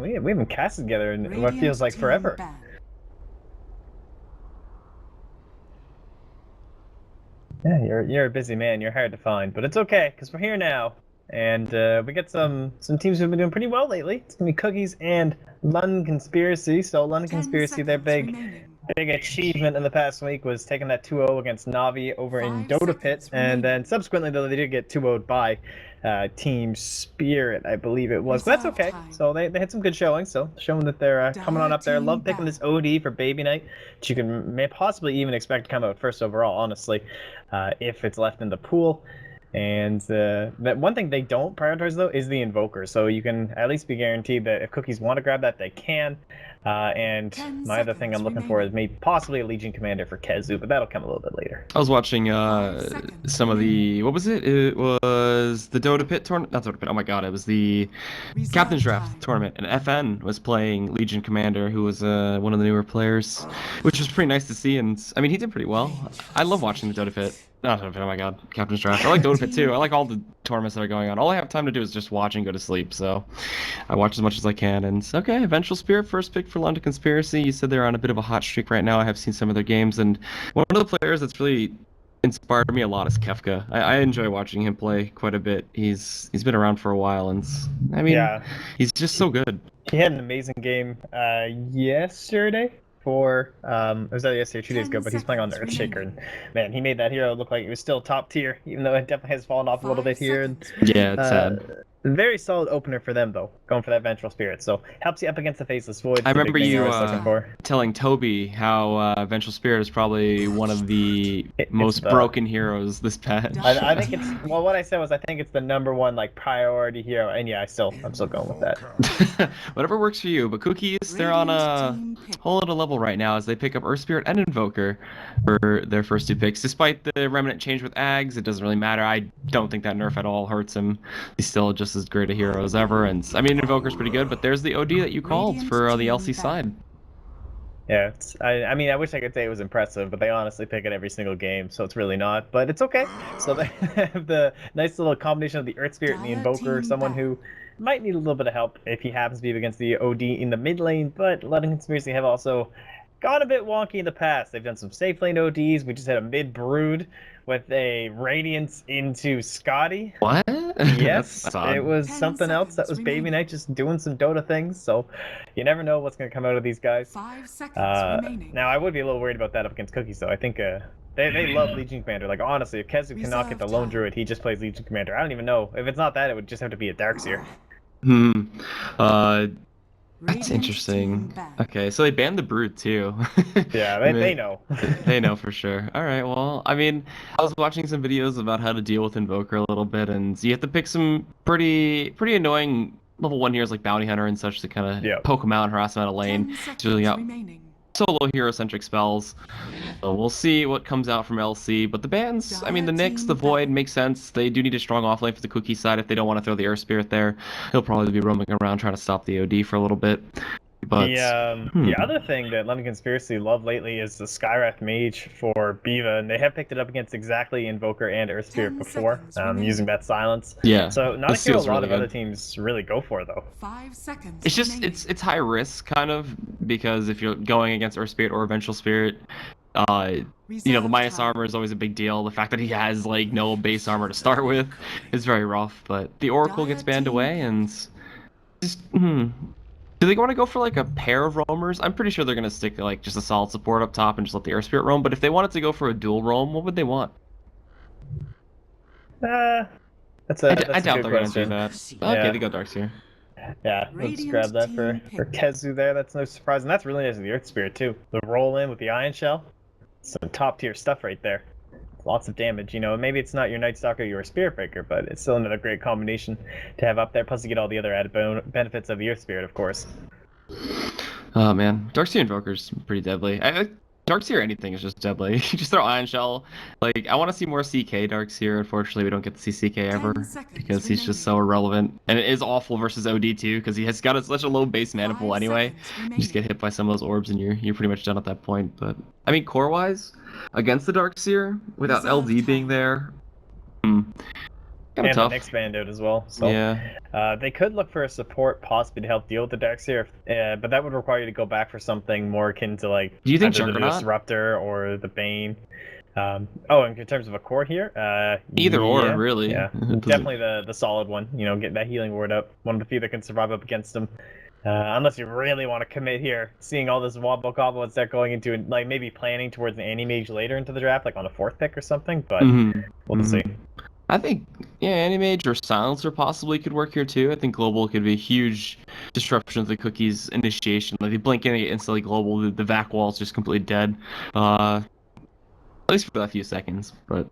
We haven't cast together in what feels like forever. Yeah, you're a busy man. You're hard to find, but it's okay because we're here now, and we got some teams who've been doing pretty well lately. It's gonna be Cookies and London Conspiracy. So London Conspiracy, their big achievement in the past week was taking that 2-0 against Navi over in Dota Pit, and then subsequently though they did get 2-0'd by Team Spirit, I believe it was, but that's okay. So they had some good showing, so showing that they're coming on up there. Love picking this OD for Baby Night, which you can may possibly even expect to come out first overall, honestly, if it's left in the pool. And that one thing they don't prioritize though is the Invoker, so you can at least be guaranteed that if Cookies want to grab that, they can. And my other thing I'm looking for is maybe possibly a Legion Commander for Kezu, but that'll come a little bit later. I was watching some of the, what was it? It was the Dota Pit tournament, not Dota Pit, oh my god, it was the Captain's Draft tournament, and FN was playing Legion Commander, who was one of the newer players, which was pretty nice to see, and I mean, he did pretty well. I love watching the Dota Pit. Not Dota Pit, oh my god, Captain's Draft. I like Dota Pit too. I like all the tournaments that are going on. All I have time to do is just watch and go to sleep, so I watch as much as I can. And okay, Eventual Spirit, first pick for London Conspiracy. You said they're on a bit of a hot streak right now. I have seen some of their games, and one of the players that's really inspired me a lot is Kefka. I enjoy watching him play quite a bit. He's been around for a while, and I mean, yeah, he's just so good. He had an amazing game yesterday. It was either yesterday or 2 days ago, but he's playing on the Earthshaker, and man, he made that hero look like it was still top tier, even though it definitely has fallen off a little bit here. And, yeah, it's sad. Very solid opener for them though, going for that Vengeful Spirit. So helps you up against the Faceless Void. I remember you telling Toby how Vengeful Spirit is probably one of the most broken heroes this patch. I think it's what I said was I think it's the #1 like priority hero, and yeah, I'm still going with that. Whatever works for you. But Cookies, they're on a whole other level right now as they pick up Earth Spirit and Invoker for their first 2 picks. Despite the Remnant change with Ags, it doesn't really matter. I don't think that nerf at all hurts him. He's still just as great a hero as ever, and I mean Invoker's pretty good, but there's the OD that you called for the LC side. Yeah, I mean I wish I could say it was impressive, but they honestly pick it every single game, so it's really not, but it's okay. So they have the nice little combination of the Earth Spirit and the Invoker, someone who might need a little bit of help if he happens to be against the OD in the mid lane, but London Conspiracy have also gone a bit wonky in the past. They've done some safe lane ODs. We just had a mid Brood with a Radiance into Scotty. What? Yes, it was something else. That was Baby Night just doing some Dota things, so you never know what's going to come out of these guys. 5 seconds remaining. Now, I would be a little worried about that up against Cookies, though. I think they love Legion Commander. Like, honestly, if Kezu cannot get the Lone Druid, he just plays Legion Commander. I don't even know. If it's not that, it would just have to be a Darkseer. That's interesting. Okay, so they banned the Brood too. Yeah, they know. They know for sure. All right, well, I mean, I was watching some videos about how to deal with Invoker a little bit, and you have to pick some pretty annoying level 1 heroes like Bounty Hunter and such to kind of poke them out and harass them out of lane. It's really solo hero-centric spells. So we'll see what comes out from LC, but the bans, I mean, the Nyx, the Void makes sense. They do need a strong offlane for the Cookie side if they don't want to throw the Earth Spirit there. He'll probably be roaming around trying to stop the OD for a little bit. But the other thing that London Conspiracy love lately is the Skywrath Mage for B.Va, and they have picked it up against exactly Invoker and Earth Spirit before, using that silence. Yeah. So not a hero a lot of other teams really go for though. 5 seconds. It's just it's high risk kind of, because if you're going against Earth Spirit or Vengeful Spirit, you know, the minus armor is always a big deal. The fact that he has like no base armor to start with is very rough. But the Oracle gets banned away, and just do they want to go for like a pair of roamers? I'm pretty sure they're gonna stick like just a solid support up top and just let the Earth Spirit roam. But if they wanted to go for a dual roam, what would they want? That's I a doubt good they're question. gonna do that. Okay, they go Darkseer. Yeah, let's grab that for Kezu there. That's no surprise, and that's really nice with the Earth Spirit too. The roll in with the Ion Shell, some top tier stuff right there. Lots of damage, you know. Maybe it's not your Night Stalker, your Spirit Breaker, but it's still another great combination to have up there. Plus, you get all the other added benefits of the Earth Spirit, of course. Oh man, Darkseer Invoker's pretty deadly. Darkseer anything is just deadly. You just throw Ion Shell. Like, I want to see more CK Darkseer. Unfortunately, we don't get to see CK ever because he's just so irrelevant. And it is awful versus OD too, because he has got such a low base mana pool anyway. You just get hit by some of those orbs and you're pretty much done at that point. But I mean, core-wise, against the Darkseer, without LD being there, Kind of And the tough. next band out as well. So Yeah. they could look for a support possibly to help deal with the decks here, but that would require you to go back for something more akin to like Do you think either the Juggernaut? Disruptor or the Bane. Oh, and in terms of a core here, Either or, yeah, really. yeah, definitely the solid one. You know, get that healing ward up. One of the few that can survive up against them. Unless you really want to commit here, seeing all this wobble combo and start going into like maybe planning towards an anti-mage later into the draft, like on a 4th pick or something. But we'll see. I think, yeah, Animage or Silencer possibly could work here too. I think Global could be a huge disruption of the Cookies initiation. Like, they blink in, instantly Global, the vac wall's just completely dead. At least for that few seconds, but...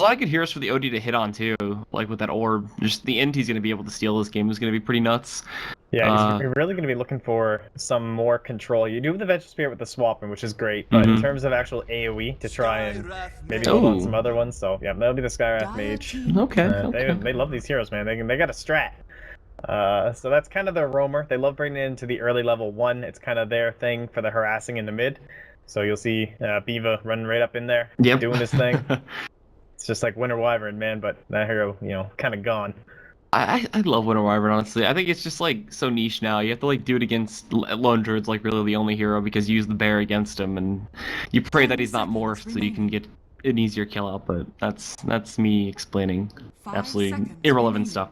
A lot of good heroes for the OD to hit on too, like with that orb. Just the end he's going to be able to steal this game is going to be pretty nuts. Yeah, he's really going to be looking for some more control. You do have the Venture Spirit with the swapping, which is great, but in terms of actual AoE to try and maybe hold on some other ones, so yeah, that'll be the Skywrath Mage. Okay. They love these heroes, man. They got a strat. So that's kind of their roamer. They love bringing it into the early level 1. It's kind of their thing for the harassing in the mid. So you'll see Biva running right up in there, doing his thing. It's just like Winter Wyvern, man, but that hero, you know, kind of gone. I love Winter Wyvern, honestly. I think it's just like so niche now. You have to like do it against Lone Druid's like really the only hero because you use the bear against him, and you pray that he's not morphed so you can get an easier kill out. But that's me explaining absolutely irrelevant stuff.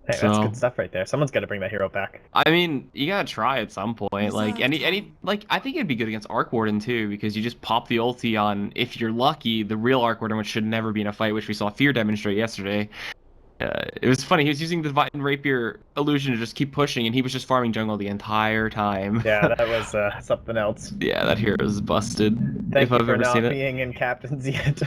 Hey, that's good stuff right there. Someone's got to bring that hero back. I mean, you gotta try at some point. Like any like I think it'd be good against Arc Warden too, because you just pop the ulti on, if you're lucky, the real Arc Warden, which should never be in a fight, which we saw Fear demonstrate yesterday. It was funny. He was using the Divine Rapier illusion to just keep pushing, and he was just farming jungle the entire time. Yeah, that was something else. Yeah, that hero is busted. Thank you for not being in captains yet.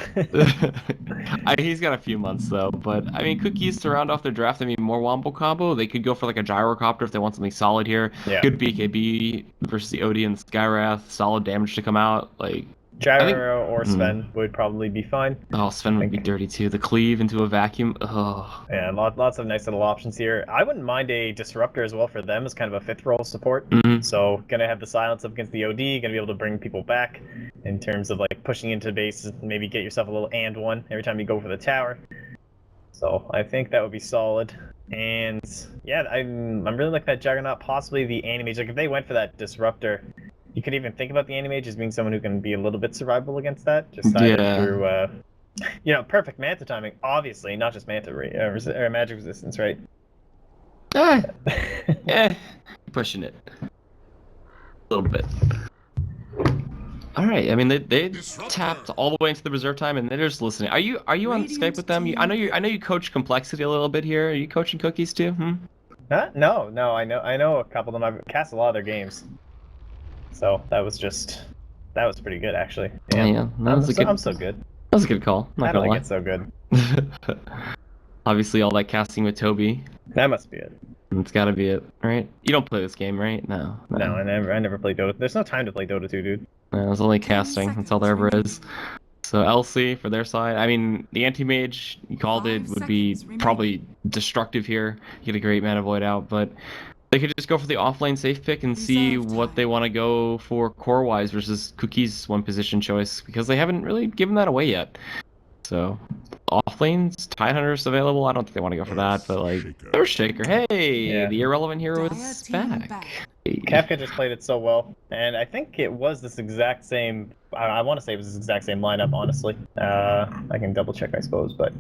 He's got a few months though, but I mean, Cookies to round off their draft. I mean, more wombo combo. They could go for like a gyrocopter if they want something solid here. Yeah. Good BKB versus the OD and Skywrath. Solid damage to come out. Like Gyro or Sven would probably be fine. Oh, Sven would be dirty too. The cleave into a vacuum. Oh. Yeah, lots of nice little options here. I wouldn't mind a Disruptor as well for them as kind of a 5th role support. So gonna have the silence up against the OD, gonna be able to bring people back in terms of like pushing into base, maybe get yourself a little and one every time you go for the tower. So I think that would be solid. And yeah, I'm really like that Juggernaut, possibly the Animage. Like if they went for that Disruptor, you could even think about the Animage as being someone who can be a little bit survivable against that, just either through, you know, perfect Manta timing, obviously, not just Manta or magic resistance, right? Yeah, pushing it a little bit. All right, I mean they tapped all the way into the reserve time, and they're just listening. Are you on Skype with them? I know you coach Complexity a little bit here. Are you coaching Cookies too? No. I know a couple of them. I've cast a lot of their games. So that was pretty good actually. Yeah, I'm so good. That was a good call. I don't think it's so good. Obviously, all that casting with Toby. That must be it. It's gotta be it, right? You don't play this game, right? No, I never played Dota. There's no time to play Dota 2, dude. No, it was only casting. That's all there ever is. So Elsie, for their side, I mean, the anti-mage, you called it, would be probably destructive here. You get a great mana void out, but they could just go for the offlane safe pick and see what they want to go for core-wise versus Cookies' one position choice, because they haven't really given that away yet. So, offlanes, Tidehunters available. I don't think they want to go for that, but like, Earthshaker, hey, the irrelevant hero is back. Kafka just played it so well, and I think it was this exact same. I want to say it was this exact same lineup, honestly. I can double check, I suppose, but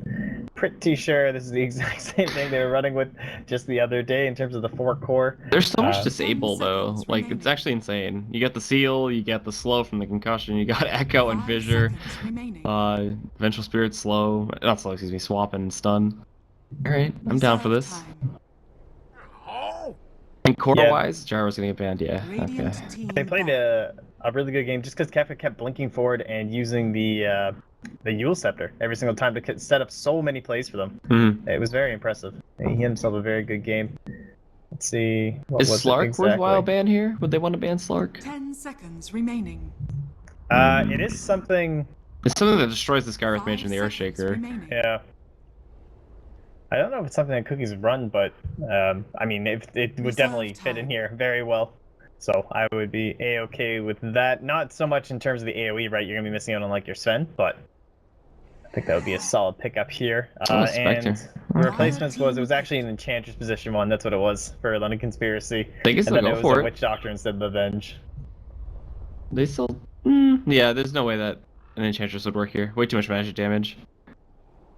pretty sure this is the exact same thing they were running with just the other day in terms of the 4 core. There's so much disable though. Like, it's actually insane. You get the seal, you get the slow from the concussion, you got echo and fissure, vengeful spirit slow, not slow, excuse me, swap and stun. All right, I'm down for this. And core-wise, Gyro's gonna get banned, yeah. Okay. They played a really good game just because Kefka kept blinking forward and using the Yule Scepter every single time to set up so many plays for them. It was very impressive. He had himself a very good game. Let's see. Is Slark worthwhile ban here? Would they want to ban Slark? 10 seconds remaining. It is something. It's something that destroys the Skywrath Mage and the Earthshaker. Yeah. I don't know if it's something that Cookies run, but I mean, it would definitely fit in here very well. So I would be a-okay with that. Not so much in terms of the AoE, right? You're gonna be missing out on like your Sven, but I think that would be a solid pickup here. Oh, Spectre. And the replacements was, it was actually an Enchantress position one. That's what it was for London Conspiracy. They can And still then go it was for a it. Witch Doctor instead of Avenge. They still... yeah, there's no way that an Enchantress would work here. Way too much magic damage.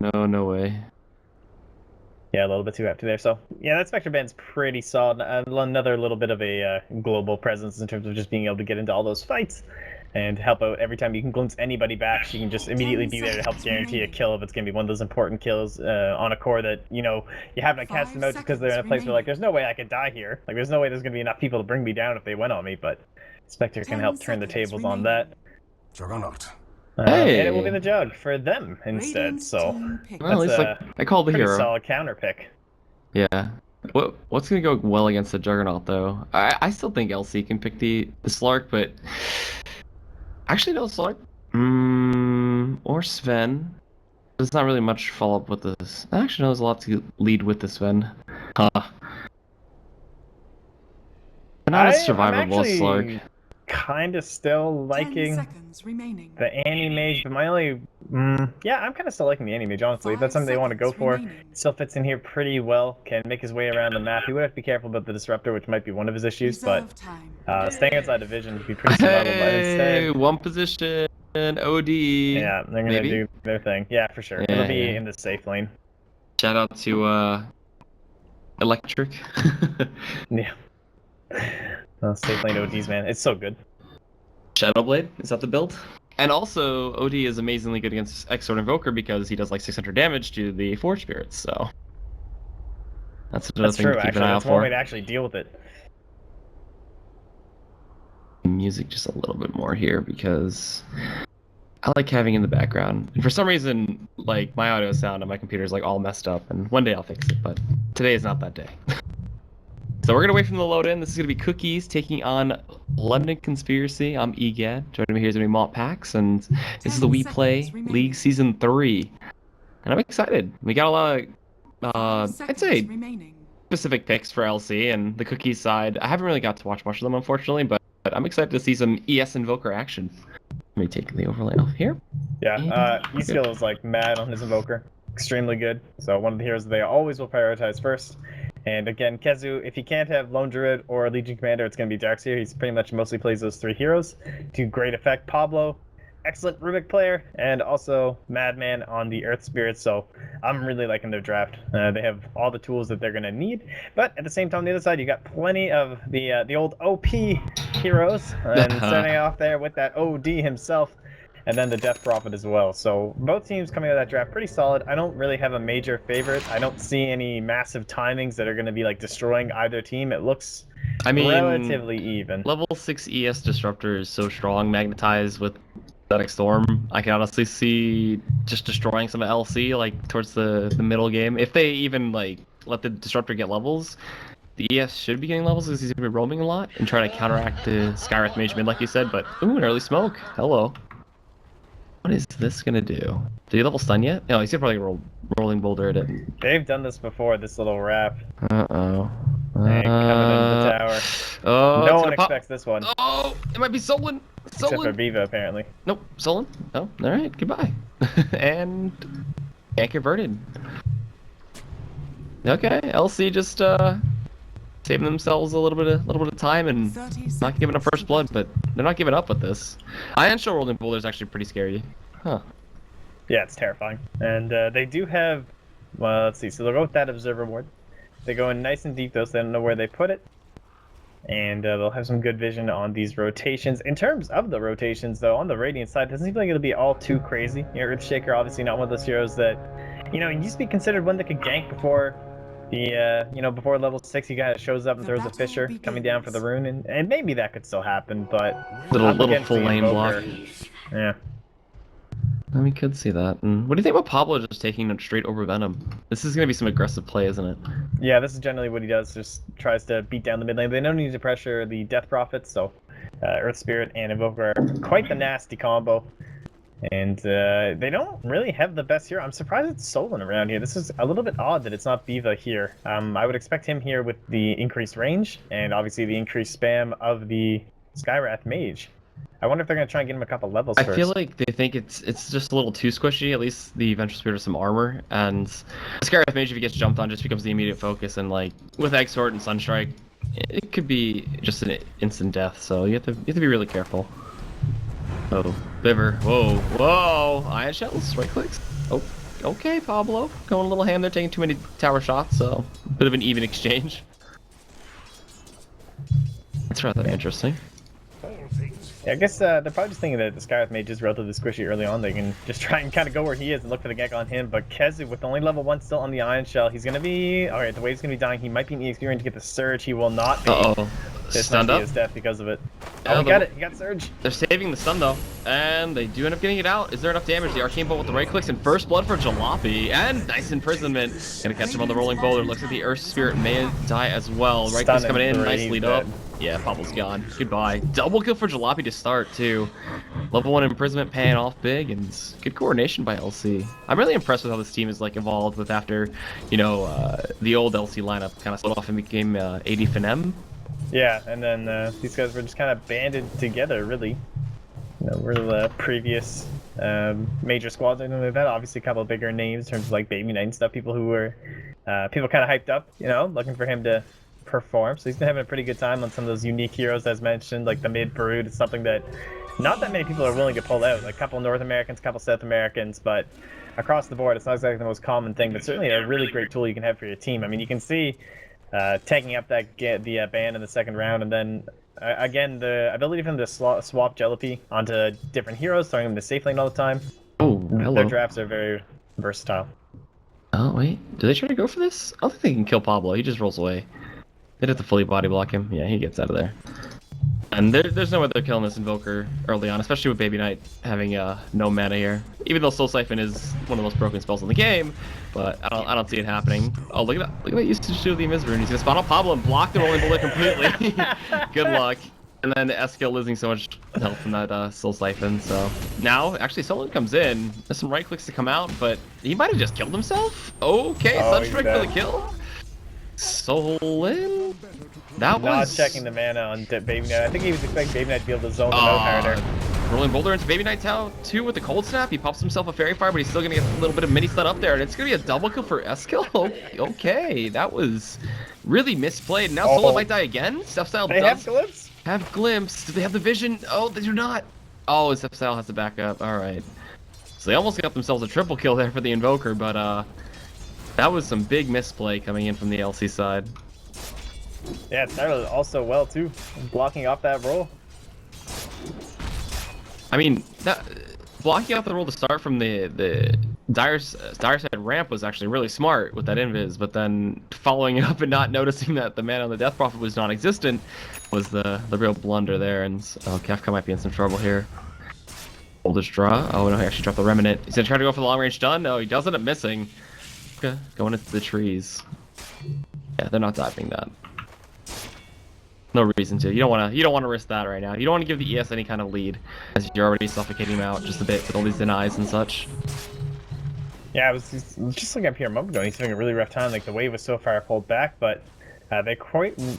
No way. Yeah, a little bit too hefty there. So, yeah, that Spectre band's pretty solid. Another little bit of a global presence in terms of just being able to get into all those fights and help out every time you can glimpse anybody back. She can just immediately be there to help guarantee a kill if it's going to be one of those important kills on a core that, you know, you haven't cast them out just because they're in a place where, like, there's no way I could die here. Like, there's no way there's going to be enough people to bring me down if they went on me, but Spectre can help turn the tables on that. Juggernaut. Hey! And it will be the Jug for them instead, so Well, at least I called the pretty hero. solid counter pick. Yeah. What's gonna go well against the Juggernaut though? I still think LC can pick the Slark, but actually no Slark. Or Sven. There's not really much follow up with this. Actually, no, there's a lot to lead with the Sven. Huh. But not as survivable as Slark. Kind of still liking 10 seconds remaining. the Anti-Mage, but my only... yeah, I'm kind of still liking the Anti-Mage, honestly. If that's something they want to go for. Still fits in here pretty well, can make his way around the map. He would have to be careful about the Disruptor, which might be one of his issues, but staying outside the vision would be pretty survivable. But instead... one position, OD. Yeah, they're going to do their thing. Yeah, for sure. Yeah, It'll be in the safe lane. Shout out to Electric. Yeah. Safe lane ODs, man. It's so good. Shadowblade, is that the build? And also, OD is amazingly good against X-Sword Invoker because he does like 600 damage to the Forge Spirits, so... That's another thing true, to keep actually. an eye out That's for. one way to actually deal with it. Music just a little bit more here because I like having in the background. And for some reason, like, my audio sound on my computer is like all messed up, and one day I'll fix it, but today is not that day. So we're gonna wait from the load in. This is gonna be Cookies taking on London Conspiracy. I'm EGAD. Joining me here is gonna be Malt Pax, and this is the WePlay League Season 3. And I'm excited. We got a lot of, I'd say, specific picks for LC, and the Cookies side. I haven't really got to watch much of them, unfortunately, but I'm excited to see some ES Invoker action. Let me take the overlay off here. Yeah, E-Skill is like mad on his Invoker. Extremely good. So one of the heroes that they always will prioritize first. And again, Kezu, if he can't have Lone Druid or Legion Commander, it's going to be Darkseer. He's pretty much mostly plays those three heroes to great effect. Pablo, excellent Rubik player, and also Madman on the Earth Spirit. So I'm really liking their draft. They have all the tools that they're going to need. But at the same time, on the other side, you got plenty of the old OP heroes. And starting off there with that OD himself. And then the Death Prophet as well. So both teams coming out of that draft pretty solid. I don't really have a major favorite. I don't see any massive timings that are going to be like destroying either team. It looks relatively even. Level 6 ES Disruptor is so strong, magnetized with Static Storm. I can honestly see just destroying some LC like towards the middle game. If they even like let the Disruptor get levels, the ES should be getting levels because he's going to be roaming a lot and trying to counteract the Skywrath Mage mid like you said. But ooh, an early smoke. Hello. What is this gonna do? Did he level stun yet? No, he's probably rolling boulder at it. They've done this before, this little wrap. Uh-oh. Hey, coming into the tower. Oh, no one expects this one. Oh, it might be Solon. Except for Viva, apparently. Nope, Solon. Oh, alright, goodbye. And can't converted. Okay, LC just saving themselves a little bit of time and not giving up first blood, but they're not giving up with this. Ion Shell rolling boulder is actually pretty scary. Huh. Yeah, it's terrifying. And they do have, well, let's see. So they'll go with that Observer Ward. They go in nice and deep though, so they don't know where they put it. And they'll have some good vision on these rotations. In terms of the rotations, though, on the Radiant side, it doesn't seem like it'll be all too crazy. You know, Earthshaker, obviously not one of those heroes that, you know, used to be considered one that could gank before the, you know, before level 6, he kind of shows up and throws a Fisher coming down for the rune, and maybe that could still happen, but little full lane block. Yeah. We could see that. And what do you think about Pablo just taking it straight over Venom? This is going to be some aggressive play, isn't it? Yeah, this is generally what he does, just tries to beat down the mid lane. They don't need to pressure the Death Prophets, so Earth Spirit and Invoker are quite the nasty combo. And they don't really have the best hero. I'm surprised it's Solon around here. This is a little bit odd that it's not Viva here. I would expect him here with the increased range and obviously the increased spam of the Skywrath Mage. I wonder if they're gonna try and get him a couple levels I first. feel like they think it's just a little too squishy. At least the Vengeful Spirit has some armor, and Scarif Mage, if he gets jumped on, just becomes the immediate focus. And like with Egg Sword and Sunstrike, it could be just an instant death. So you have to be really careful. Oh, Biver. Whoa. Ion Shells, right clicks. Oh, okay, Pablo. Going a little ham there, taking too many tower shots, so a bit of an even exchange. That's rather interesting. Yeah, I guess they're probably just thinking that the Scarif Mage is relatively squishy early on. They can just try and kind of go where he is and look for the gank on him. But Kezu, with only level 1 still on the Ion Shell, he's going to be... Alright, the wave's going to be dying. He might be in EXP range to get the Surge. He will not be. Uh-oh. This Stunned might be up? his death because of it. Yeah, Oh, he got it. He got Surge. They're saving the stun though, and they do end up getting it out. Is there enough damage? The Arcane Bolt with the right clicks and first blood for Jalopy, and nice imprisonment. Gonna catch him on the rolling boulder. Looks like the Earth Spirit may die as well. Right clicks coming in, nice lead up. Yeah, Pablo's gone. Goodbye. Double kill for Jalopy to start too. Level 1 imprisonment paying off big, and good coordination by LC. I'm really impressed with how this team is like evolved with after, you know, the old LC lineup kind of split off and became AD Finem. Yeah, and then these guys were just kind of banded together, really. You know, we're the previous major squads I know they've had. Obviously, a couple of bigger names in terms of like Baby Knight and stuff. People who were people kind of hyped up, you know, looking for him to perform. So he's been having a pretty good time on some of those unique heroes, as mentioned, like the mid Brood. It's something that not that many people are willing to pull out. Like a couple North Americans, a couple South Americans, but across the board, it's not exactly the most common thing, but certainly a really great tool you can have for your team. I mean, you can see. Taking up the ban in the second round, and then again the ability for them to swap Jalopy onto different heroes, throwing them to safe lane all the time. Oh, hello. Their drafts are very versatile. Oh wait, do they try to go for this? I don't think they can kill Pablo. He just rolls away. They'd have to fully body block him. Yeah, he gets out of there. And there's no way they're killing this Invoker early on, especially with Baby Knight having no mana here. Even though Soul Siphon is one of the most broken spells in the game, but I don't see it happening. Oh, look at that! Look at that usage to the Invis Rune. He's gonna spawn on Pablo and block the rolling bullet completely. Good luck. And then Eskill losing so much health from that Soul Siphon. So now, actually, Solon comes in. There's some right clicks to come out, but he might have just killed himself. Okay, Sunstrike for the kill. Solon. That Not was checking the mana on Baby Knight. I think he was expecting Baby Knight to be able to zone him out harder. Rolling boulder into Baby Knight Tao 2 with the cold snap. He pops himself a fairy fire, but he's still gonna get a little bit of mini stun up there, and it's gonna be a double kill for Eskill. Okay, that was really misplayed. Now Solon might die again. Step Style They have glimpse. Have glimpse. Do they have the vision? Oh, they do not. Oh, Step Style has to back up. All right. So they almost got themselves a triple kill there for the Invoker, but that was some big misplay coming in from the LC side. Yeah, it started also well too, blocking off that roll. I mean, that blocking out the roll to start from the dire side ramp was actually really smart with that invis, but then following it up and not noticing that the mana on the Death Prophet was non-existent was the real blunder there. And oh, Kefka might be in some trouble here. Oldest draw. Oh no, he actually dropped the Remnant. He's gonna try to go for the long range stun. No, he does end up missing. Okay, going into the trees. Yeah, they're not diving that. No reason to. You don't want to risk that right now. You don't want to give the ES any kind of lead, as you're already suffocating him out just a bit with all these denies and such. Yeah, I was just looking up here a moment ago, and he's having a really rough time. Like the wave was so far pulled back, but they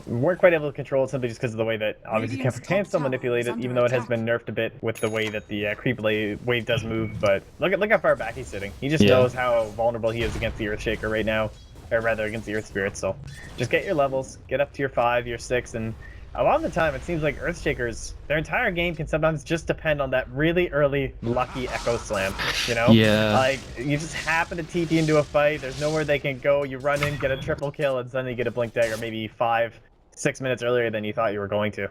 weren't quite able to control it simply just because of the way that obviously Kefka can still manipulate it, even though it has been nerfed a bit with the way that the creep wave does move. But look how far back he's sitting. He just knows how vulnerable he is against the Earthshaker right now. Or rather against the Earth Spirit, so just get your levels, get up to your 5, your 6, and a lot of the time it seems like Earthshakers, their entire game can sometimes just depend on that really early lucky Echo Slam, you know? Yeah. Like, you just happen to TP into a fight, there's nowhere they can go, you run in, get a triple kill, and suddenly you get a Blink Dagger maybe 5-6 minutes earlier than you thought you were going to.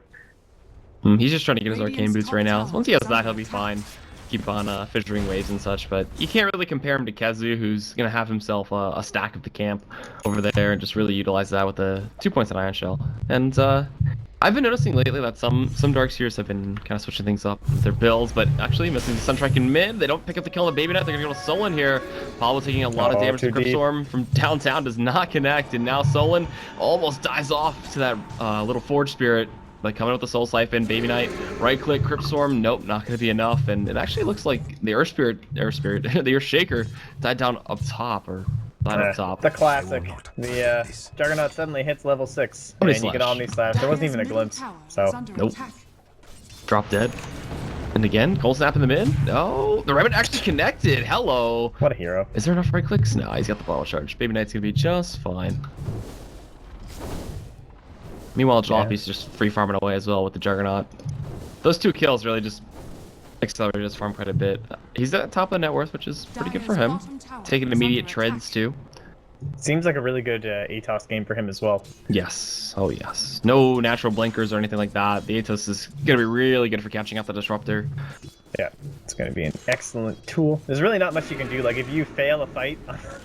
He's just trying to get his arcane boots right now. Once he has that, he'll be fine. Keep on fissuring waves and such, but you can't really compare him to Kezu, who's gonna have himself a stack of the camp over there and just really utilize that with the 2 points on Ion Shell. And I've been noticing lately that some Darkseers have been kind of switching things up with their builds, but actually missing the Sunstrike in mid. They don't pick up the kill on the Baby Knight. They're gonna go to Solon here. Pablo taking a lot of damage to Cryptstorm from downtown, does not connect, and now Solon almost dies off to that little Forge Spirit. Like coming with the Soul Siphon, Baby Knight, right click, Cryptstorm, nope, not gonna be enough. And it actually looks like the Earth Spirit, the Earthshaker died down up top, or died up top. The classic. The Juggernaut suddenly hits level 6, and you get Omni Slash. There wasn't even a glimpse, so. Nope. Drop dead. And again, cold snap in the mid. No, the Rabbit actually connected. Hello. What a hero. Is there enough right clicks? No, he's got the bottle charge. Baby Knight's gonna be just fine. Meanwhile, Jalopi's just free farming away as well with the Juggernaut. Those 2 kills really just accelerated his farm quite a bit. He's at top of the net worth, which is pretty good for him. Taking immediate treads too. Seems like a really good ATOS game for him as well. Yes. Oh, yes. No natural blinkers or anything like that. The ATOS is going to be really good for catching up the Disruptor. Yeah, it's going to be an excellent tool. There's really not much you can do. Like, if you fail a fight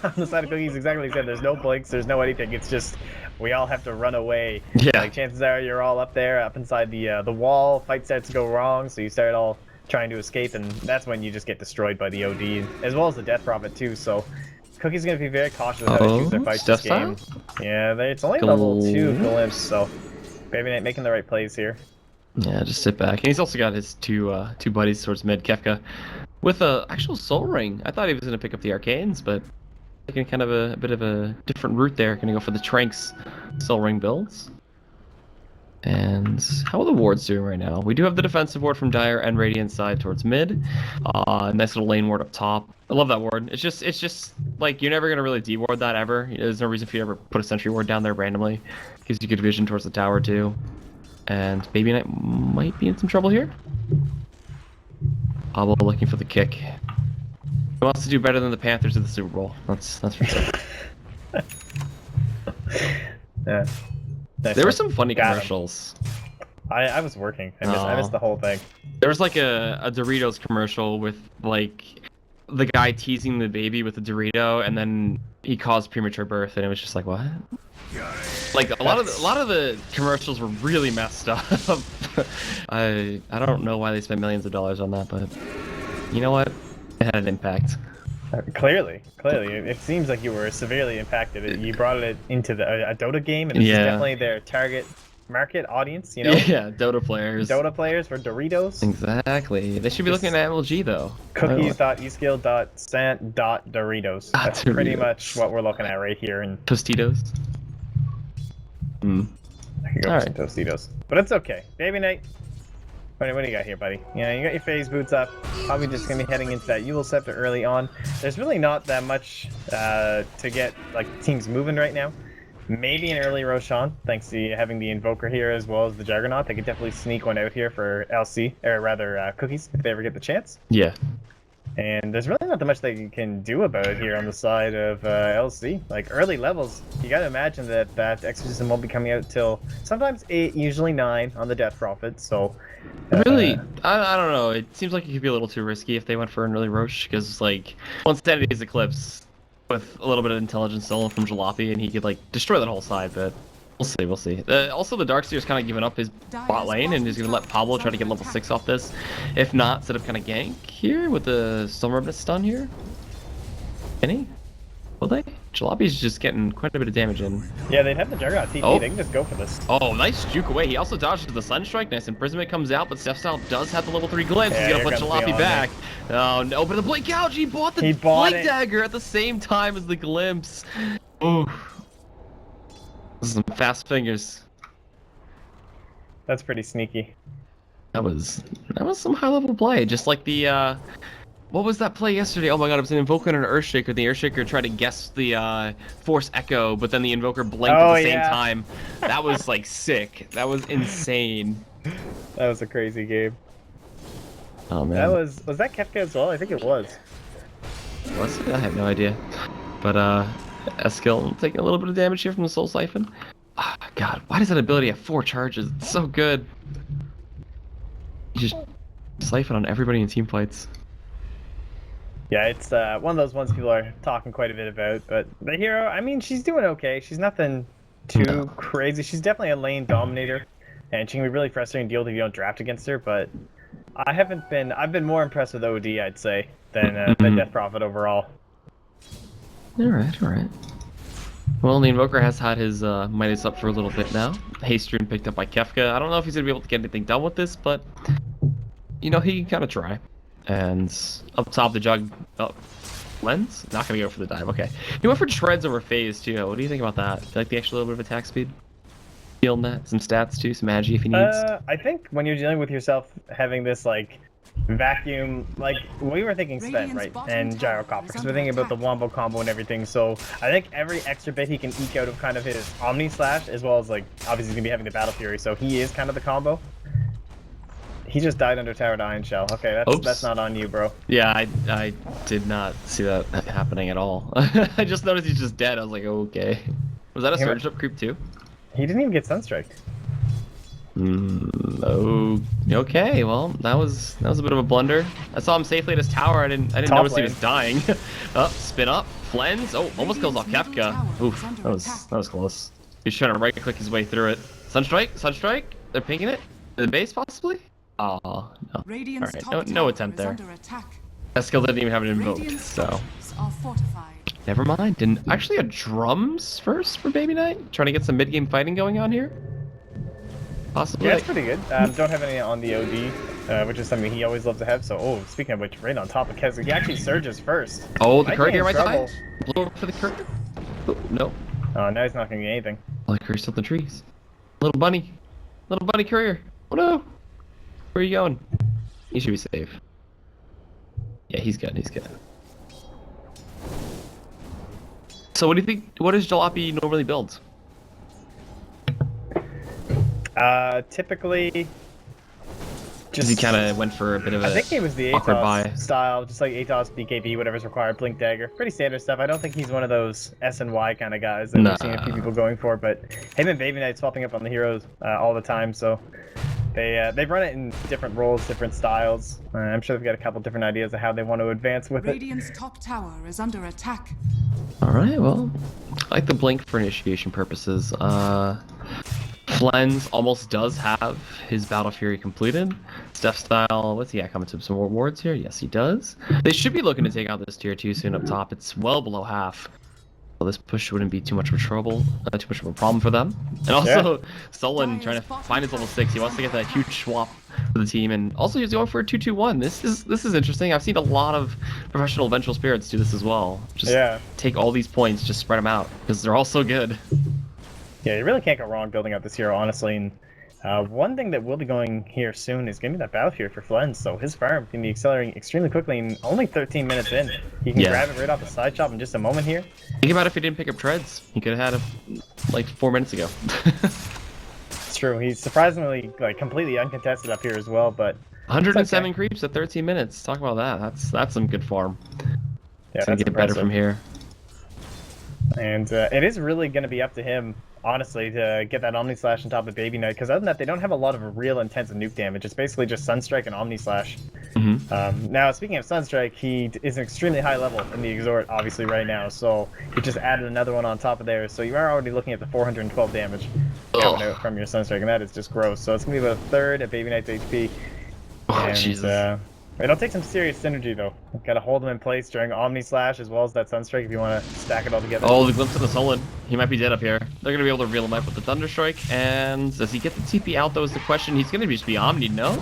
on the side of Cookies, exactly like you said, there's no blinks, there's no anything. It's just, we all have to run away. Yeah. Like, chances are you're all up there, up inside the wall, fight starts to go wrong, so you start all trying to escape, and that's when you just get destroyed by the OD, as well as the Death Prophet, too, so... Cookie's gonna be very cautious of how to choose their fights this game. Yeah, it's only level 2 Glimpse, so Baby Knight making the right plays here. Yeah, just sit back. And he's also got his two buddies towards mid, Kefka, with a actual Soul Ring. I thought he was gonna pick up the Arcanes, but taking kind of a bit of a different route there. Gonna go for the Tranks Soul Ring builds. And how are the wards doing right now? We do have the defensive ward from Dire and Radiant side towards mid. Nice little lane ward up top. I love that ward. It's just like you're never gonna really de-ward that ever. There's no reason for you to ever put a sentry ward down there randomly. Gives you good vision towards the tower too. And Baby Knight might be in some trouble here. Obble looking for the kick. He wants to do better than the Panthers at the Super Bowl. That's for sure. Yeah. Nice. There were some funny commercials. I was working. I missed the whole thing. There was like a Doritos commercial with like the guy teasing the baby with a Dorito, and then he caused premature birth, and it was just like, what? Like a lot of the commercials were really messed up. I don't know why they spent millions of dollars on that, but you know what? It had an impact. Clearly, it seems like you were severely impacted. You brought it into a Dota game, and this is definitely their target market audience. You know, yeah, Dota players. Dota players for Doritos. Exactly. They should be looking at MLG though. Cookies.eskill.sant.doritos. That's pretty much what we're looking at right here. And Tostitos. I could go for some Tostitos, but it's okay. Baby Knight. What do you got here, buddy? Yeah, you got your phase boots up. Probably just gonna be heading into that Yule Scepter early on. There's really not that much to get like teams moving right now. Maybe an early Roshan, thanks to having the Invoker here as well as the Juggernaut. They could definitely sneak one out here for LC, or rather Cookies, if they ever get the chance. Yeah. And there's really not that much they can do about it here on the side of LC. Like early levels, you gotta imagine that Exorcism won't be coming out till sometimes 8, usually 9 on the Death Prophet. So really, I don't know. It seems like it could be a little too risky if they went for an early Roche, because like once Sanity is Eclipse with a little bit of intelligence stolen from Jalopy, and he could like destroy that whole side, but we'll see. Also, the Darkseer's kind of giving up his bot lane and is going to let Pablo try to get level 6 off this. If not, set up kind of gank here with the Storm Remnant stun here. Can he? Will they? Jalopy's just getting quite a bit of damage in. Yeah, they'd have the Juggernaut TP. They can just go for this. Oh, nice juke away. He also dodges the Sunstrike. Nice imprisonment comes out, but Style does have the level 3 glimpse. He's going to put Jalopy back. Oh, no, but the Blink Ouch, he bought the Blink Dagger at the same time as the glimpse. Ooh. This is some fast fingers. That's pretty sneaky. That was some high level play. Just like the what was that play yesterday? Oh my god, it was an Invoker and an Earthshaker. The Earthshaker tried to guess the Force Echo, but then the Invoker blinked at the same time. That was like sick. That was insane. That was a crazy game. Oh man. That was that Kefka as well? I think it was. Was it? I have no idea. But Eskill taking a little bit of damage here from the Soul Siphon. Oh, god, why does that ability have 4 charges? It's so good. You just siphon on everybody in team fights. Yeah, it's one of those ones people are talking quite a bit about, but the hero, I mean, she's doing okay. She's nothing too crazy. She's definitely a lane dominator, and she can be really frustrating to deal with if you don't draft against her, but I've been more impressed with OD, I'd say, than Death Prophet overall. Alright. Well, the Invoker has had his Midas up for a little bit now. Haste Rune picked up by Kefka. I don't know if he's going to be able to get anything done with this, but, you know, he can kind of try. And up top, the Jug... Oh, Lens? Not going to go for the dive, okay. He went for Treads over Phase, too. What do you think about that? Do you like the extra little bit of attack speed? Heal net, some stats too, some agi if he needs. I think when you're dealing with yourself having this like vacuum, like we were thinking Sven, right, and Gyrocopter, because we're thinking about the wombo combo and everything. So I think every extra bit he can eke out of kind of his Omni Slash, as well as like obviously he's gonna be having the Battle Fury, so he is kind of the combo. He just died under Tower to Iron Shell. Okay, that's not on you, bro. Yeah, I did not see that happening at all. I just noticed he's just dead. I was like, okay. Was that a surge up creep too? He didn't even get Sunstrike. Oh, okay. Well, that was a bit of a blunder. I saw him safely at his tower. I didn't notice he was dying. Spin up, Flens. Oh, almost kills off Kefka. Oof, that was close. He's trying to right click his way through it. Sunstrike. They're pinking it. The base possibly. Oh no. All right, no attempt there. That skill didn't even have an invoke, so never mind. And actually a drums first for Baby Knight, trying to get some mid game fighting going on here. Possibly. Yeah, it's pretty good. Don't have any on the OD, which is something he always loves to have. So, oh, speaking of which, right on top of Kez, he actually surges first. Oh, the courier right side. Blow up for the courier. Oh, no. Oh, now he's not gonna get anything. Oh, the courier's still in the trees. Little bunny courier. Oh no. Where are you going? He should be safe. Yeah, he's good. So what do you think? What does Jalopy normally build? Typically, just he kind of went for a bit of a. I think he was the awkward buy ATOS style, just like ATOS, BKB, whatever's required, Blink Dagger. Pretty standard stuff. I don't think he's one of those SNY kind of guys that we've seen a few people going for, but him and Baby Knight swapping up on the heroes all the time, so they've run it in different roles, different styles. I'm sure they've got a couple different ideas of how they want to advance with Radiant's top tower is under attack. All right, well, I like the blink for initiation purposes. Flens almost does have his Battle Fury completed. Steph style, what's he got coming to? Some more wards here? Yes, he does. They should be looking to take out this tier 2 soon up top. It's well below half. So this push wouldn't be too much of a trouble, too much of a problem for them. And also, Sullen trying to find his level 6. He wants to get that huge swap for the team, and also he's going for a 2-2-1. This is interesting. I've seen a lot of professional Vengeful Spirits do this as well. Just take all these points, just spread them out because they're all so good. Yeah, you really can't go wrong building up this hero, honestly. And one thing that will be going here soon is going to be that Battle Fury for Flens, so his farm can be accelerating extremely quickly, and only 13 minutes in. He can grab it right off the side chop in just a moment here. Think about if he didn't pick up treads. He could have had it like 4 minutes ago. It's true. He's surprisingly like completely uncontested up here as well, but 107 creeps at 13 minutes. Talk about that. That's some good farm. Yeah, it's gonna get better from here. And it is really going to be up to him, honestly, to get that Omni Slash on top of Baby Knight, because other than that, they don't have a lot of real intensive nuke damage. It's basically just Sunstrike and Omni Slash. Now, speaking of Sunstrike, he is an extremely high level in the Exhort, obviously, right now, so he just added another one on top of there, so you are already looking at the 412 damage coming out from your Sunstrike, and that is just gross. So it's going to be about a third of Baby Knight's HP. Oh, Jesus. It'll take some serious synergy, though. Gotta hold him in place during Omni Slash as well as that Sunstrike if you want to stack it all together. Oh, the glimpse of the Sullen. He might be dead up here. They're going to be able to reel him up with the Thunderstrike. And does he get the TP out, though, is the question. He's going to just be Omni, no?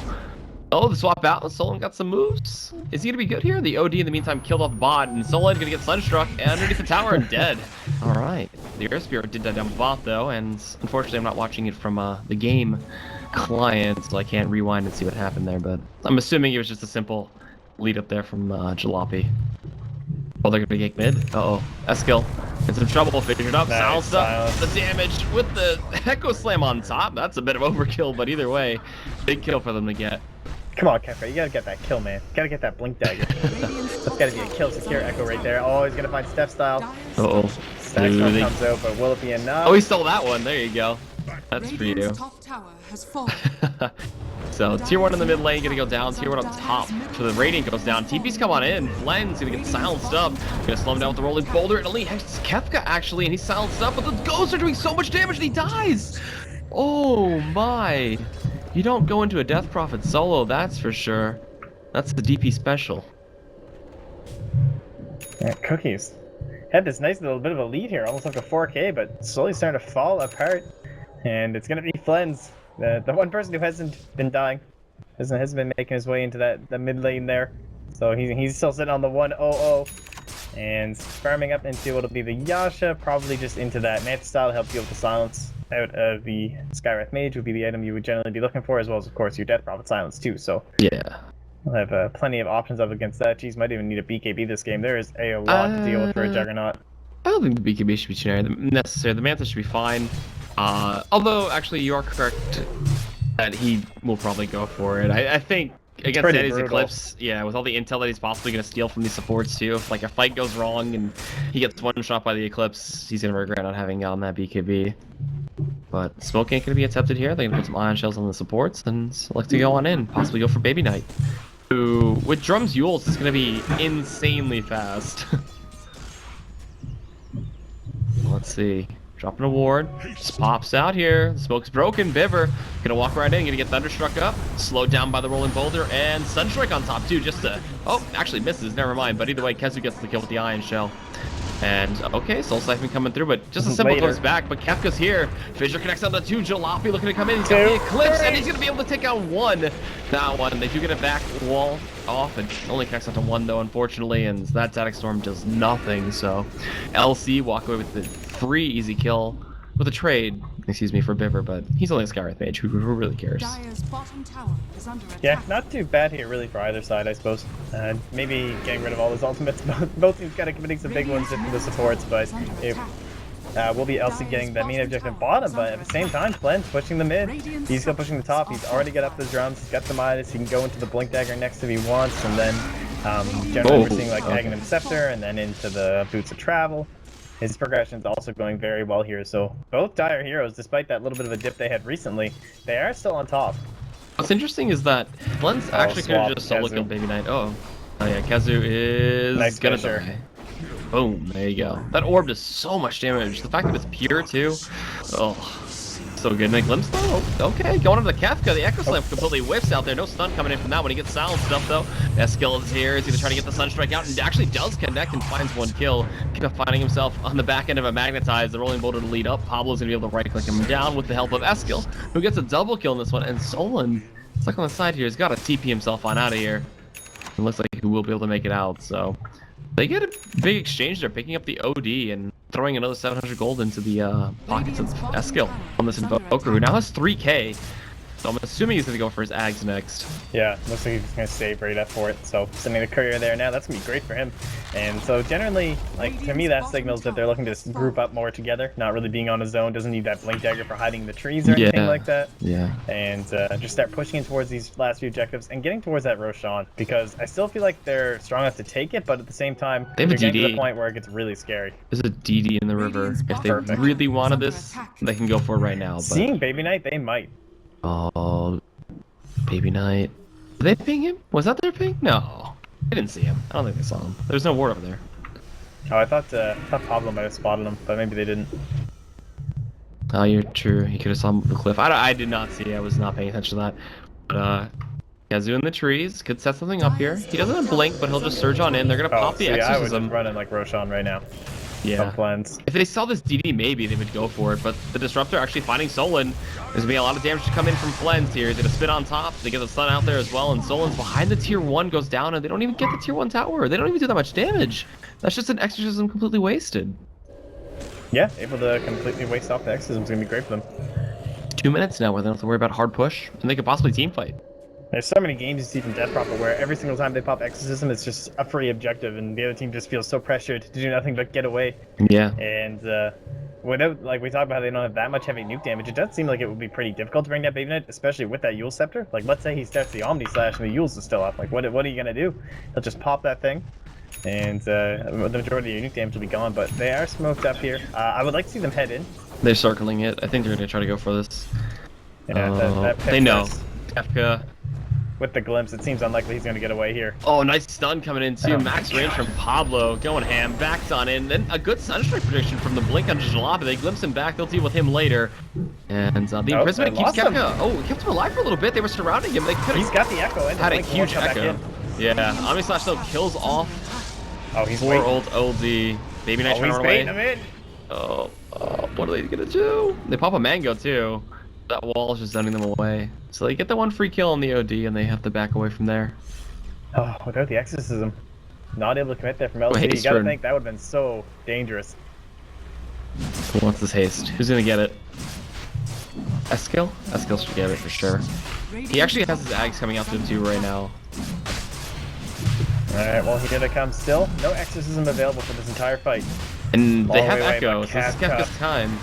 Oh, the swap out. Sullen got some moves. Is he going to be good here? The OD, in the meantime, killed off the bot. And Sullen going to get Sunstruck and underneath the tower and dead. All right. The Earth Spirit did die down the bot, though. And unfortunately, I'm not watching it from the game client, so I can't rewind and see what happened there. But I'm assuming it was just a simple lead up there from Jalopy. Oh, they're gonna be gate mid. Uh-oh. Eskil in some trouble. Figured up. Silenced up the damage with the Echo Slam on top. That's a bit of overkill, but either way, big kill for them to get. Come on, Kefka. You gotta get that kill, man. Gotta get that Blink Dagger. That's gotta be a kill secure Echo right there. Oh, he's gonna find Steph style. Uh-oh. Stack comes out, but will it be enough? Oh, he stole that one. There you go. That's for you. Top tower has fallen. So tier 1 in the mid lane gonna go down, tier 1 up top. So the Radiant goes down. TP's come on in. Flen's gonna get silenced up. Gonna slow him down with the rolling boulder. And only Kefka actually, and he's silenced up, but the ghosts are doing so much damage and he dies. Oh my. You don't go into a Death Prophet solo, that's for sure. That's the DP special. Yeah, Cookies had this nice little bit of a lead here, almost like a 4K, but slowly starting to fall apart. And it's gonna be Flens, the one person who hasn't been dying, hasn't been making his way into the mid lane there. So he's still sitting on the 1-0-0 and farming up into what'll be the Yasha, probably just into that Manta style to help deal with the silence. out of the Skywrath Mage would be the item you would generally be looking for, as well as, of course, your Death Prophet Silence too. So Yeah. we'll have plenty of options up against that. Geez, might even need a BKB this game. There is a lot to deal with for a Juggernaut. I don't think the BKB should be necessary. The Manta should be fine. Although, actually, you are correct that he will probably go for it. I think against Daddy's Eclipse, yeah, with all the intel that he's possibly going to steal from these supports too, if like a fight goes wrong and he gets one shot by the Eclipse, he's going to regret not having gotten that BKB. But Smoke ain't going to be attempted here. They're going to put some ion shells on the supports and select to go on in, possibly go for Baby Knight, who, with Drum's Yules, is going to be insanely fast. Let's see. Dropping a ward. Just pops out here. Smoke's broken. Biver gonna walk right in. Gonna get Thunderstruck up. Slowed down by the Rolling Boulder. And Sunstrike on top too. Just to... Oh, actually misses. Never mind. But either way, Kezu gets the kill with the Ion Shell. And, okay, Soul Siphon coming through. But just a simple goes back. But Kefka's here. Fissure connects on the 2. Jalopy looking to come in. He's got the Eclipse. And he's gonna be able to take out 1. That one. They do get a back wall off. It only connects onto 1 though, unfortunately. And that Static Storm does nothing. So, LC walk away with the free easy kill with a trade, excuse me, for Biver, but he's only a Skywrath Mage, who really cares. Dire's bottom tower is under attack. Yeah, not too bad here really for either side, I suppose. Maybe getting rid of all his ultimates. Both teams kind of committing some big ones into the supports, but it will be LC getting the main objective bottom, but at the same time, Flint's pushing the mid. He's still pushing the top. He's already got up the drums. He's got the Midas. He can go into the Blink Dagger next if he wants, and then generally we're seeing like Aghanim Scepter and then into the Boots of Travel. His progression is also going very well here. So both Dire heroes, despite that little bit of a dip they had recently, they are still on top. What's interesting is that Flint's actually could have just solo killed Baby Knight. Oh yeah, Kezu is nice gonna Fissure. die. Boom, there you go. That orb does so much damage. The fact that it's pure too. Oh, so good. And a glimpse though. Okay, going into the Kefka. The Echo Slam completely whiffs out there. No stun coming in from that when he gets silenced up though. Eskil is here. He's gonna try to get the Sunstrike out and actually does connect and finds 1 kill. Keep finding himself on the back end of a Magnetize. The Rolling Boulder to lead up. Pablo's gonna be able to right click him down with the help of Eskil, who gets a double kill in this one. And Solon, stuck on the side here, has got to TP himself on out of here. It looks like he will be able to make it out. So they get a big exchange there, picking up the OD and throwing another 700 gold into the pockets of Eskil on this Invoker, who now has 3k. So I'm assuming he's going to go for his Ags next. Yeah, looks like he's going to save right up for it. So sending the courier there now, that's going to be great for him. And so generally, like to me, that signals that they're looking to group up more together, not really being on his own. Doesn't need that Blink Dagger for hiding in the trees or anything like that. Yeah. And just start pushing towards these last few objectives and getting towards that Roshan, because I still feel like they're strong enough to take it, but at the same time, they have a getting DD. to the point where it gets really scary. There's a DD in the river. If they really wanted this, they can go for it right now. But... Seeing Baby Knight, they might. Oh, Baby Knight. Did they ping him? Was that their ping? No. I didn't see him. I don't think they saw him. There's no ward over there. Oh, I thought Pablo might have spotted him, but maybe they didn't. Oh, you're true. He could have saw him up the cliff. I did not see. I was not paying attention to that. But, Kazu in the trees. Could set something up here. He doesn't have blink, but he'll just surge on in. They're going to pop the Exorcism. I would Exorcism. just run in like Roshan right now. Yeah. If they saw this DD, maybe they would go for it, but the Disruptor actually finding Solon. There's going to be a lot of damage to come in from Flens here. He's going to spin on top. They get the stun out there as well, and Solon's behind the tier 1, goes down, and they don't even get the tier 1 tower. They don't even do that much damage. That's just an Exorcism completely wasted. Yeah, able to completely waste off the Exorcism is going to be great for them. 2 minutes now where they don't have to worry about hard push, and they could possibly team fight. There's so many games you see from Death Prophet where every single time they pop Exorcism, it's just a free objective, and the other team just feels so pressured to do nothing but get away. Yeah. And without, like we talked about, how they don't have that much heavy nuke damage. It does seem like it would be pretty difficult to bring that Baby Knight, especially with that Yule Scepter. Like, let's say he starts the Omni Slash and the Yules is still up. Like, what are you gonna do? He'll just pop that thing, and the majority of your nuke damage will be gone. But they are smoked up here. I would like to see them head in. They're circling it. I think they're gonna try to go for this. Yeah, they know. Kefka. With the glimpse, it seems unlikely he's going to get away here. Oh, nice stun coming in too. Max range from Pablo, going ham, backs on in. Then a good Sunstrike prediction from the Blink on Jalopy. They glimpse him back. They'll deal with him later. And the imprisonment keeps Kefka. Oh, kept him alive for a little bit. They were surrounding him. They could have. He's got the Echo. And had a huge Echo. Yeah, Omni Slash though kills off. Oh, he's poor old LD. Baby Knight trying to run away. Him in. Oh, what are they gonna do? They pop a mango too. That wall is just sending them away. So they get the 1 free kill on the OD, and they have to back away from there. Oh, without the Exorcism. Not able to commit there from LC. You gotta think that would have been so dangerous. Who wants this haste? Who's gonna get it? Eskil? Eskil should get it for sure. He actually has his Ags coming out to him too right now. Alright, well here they come still. No exorcism available for this entire fight. And they All have the way Echo, away, so but this is Kefka's time.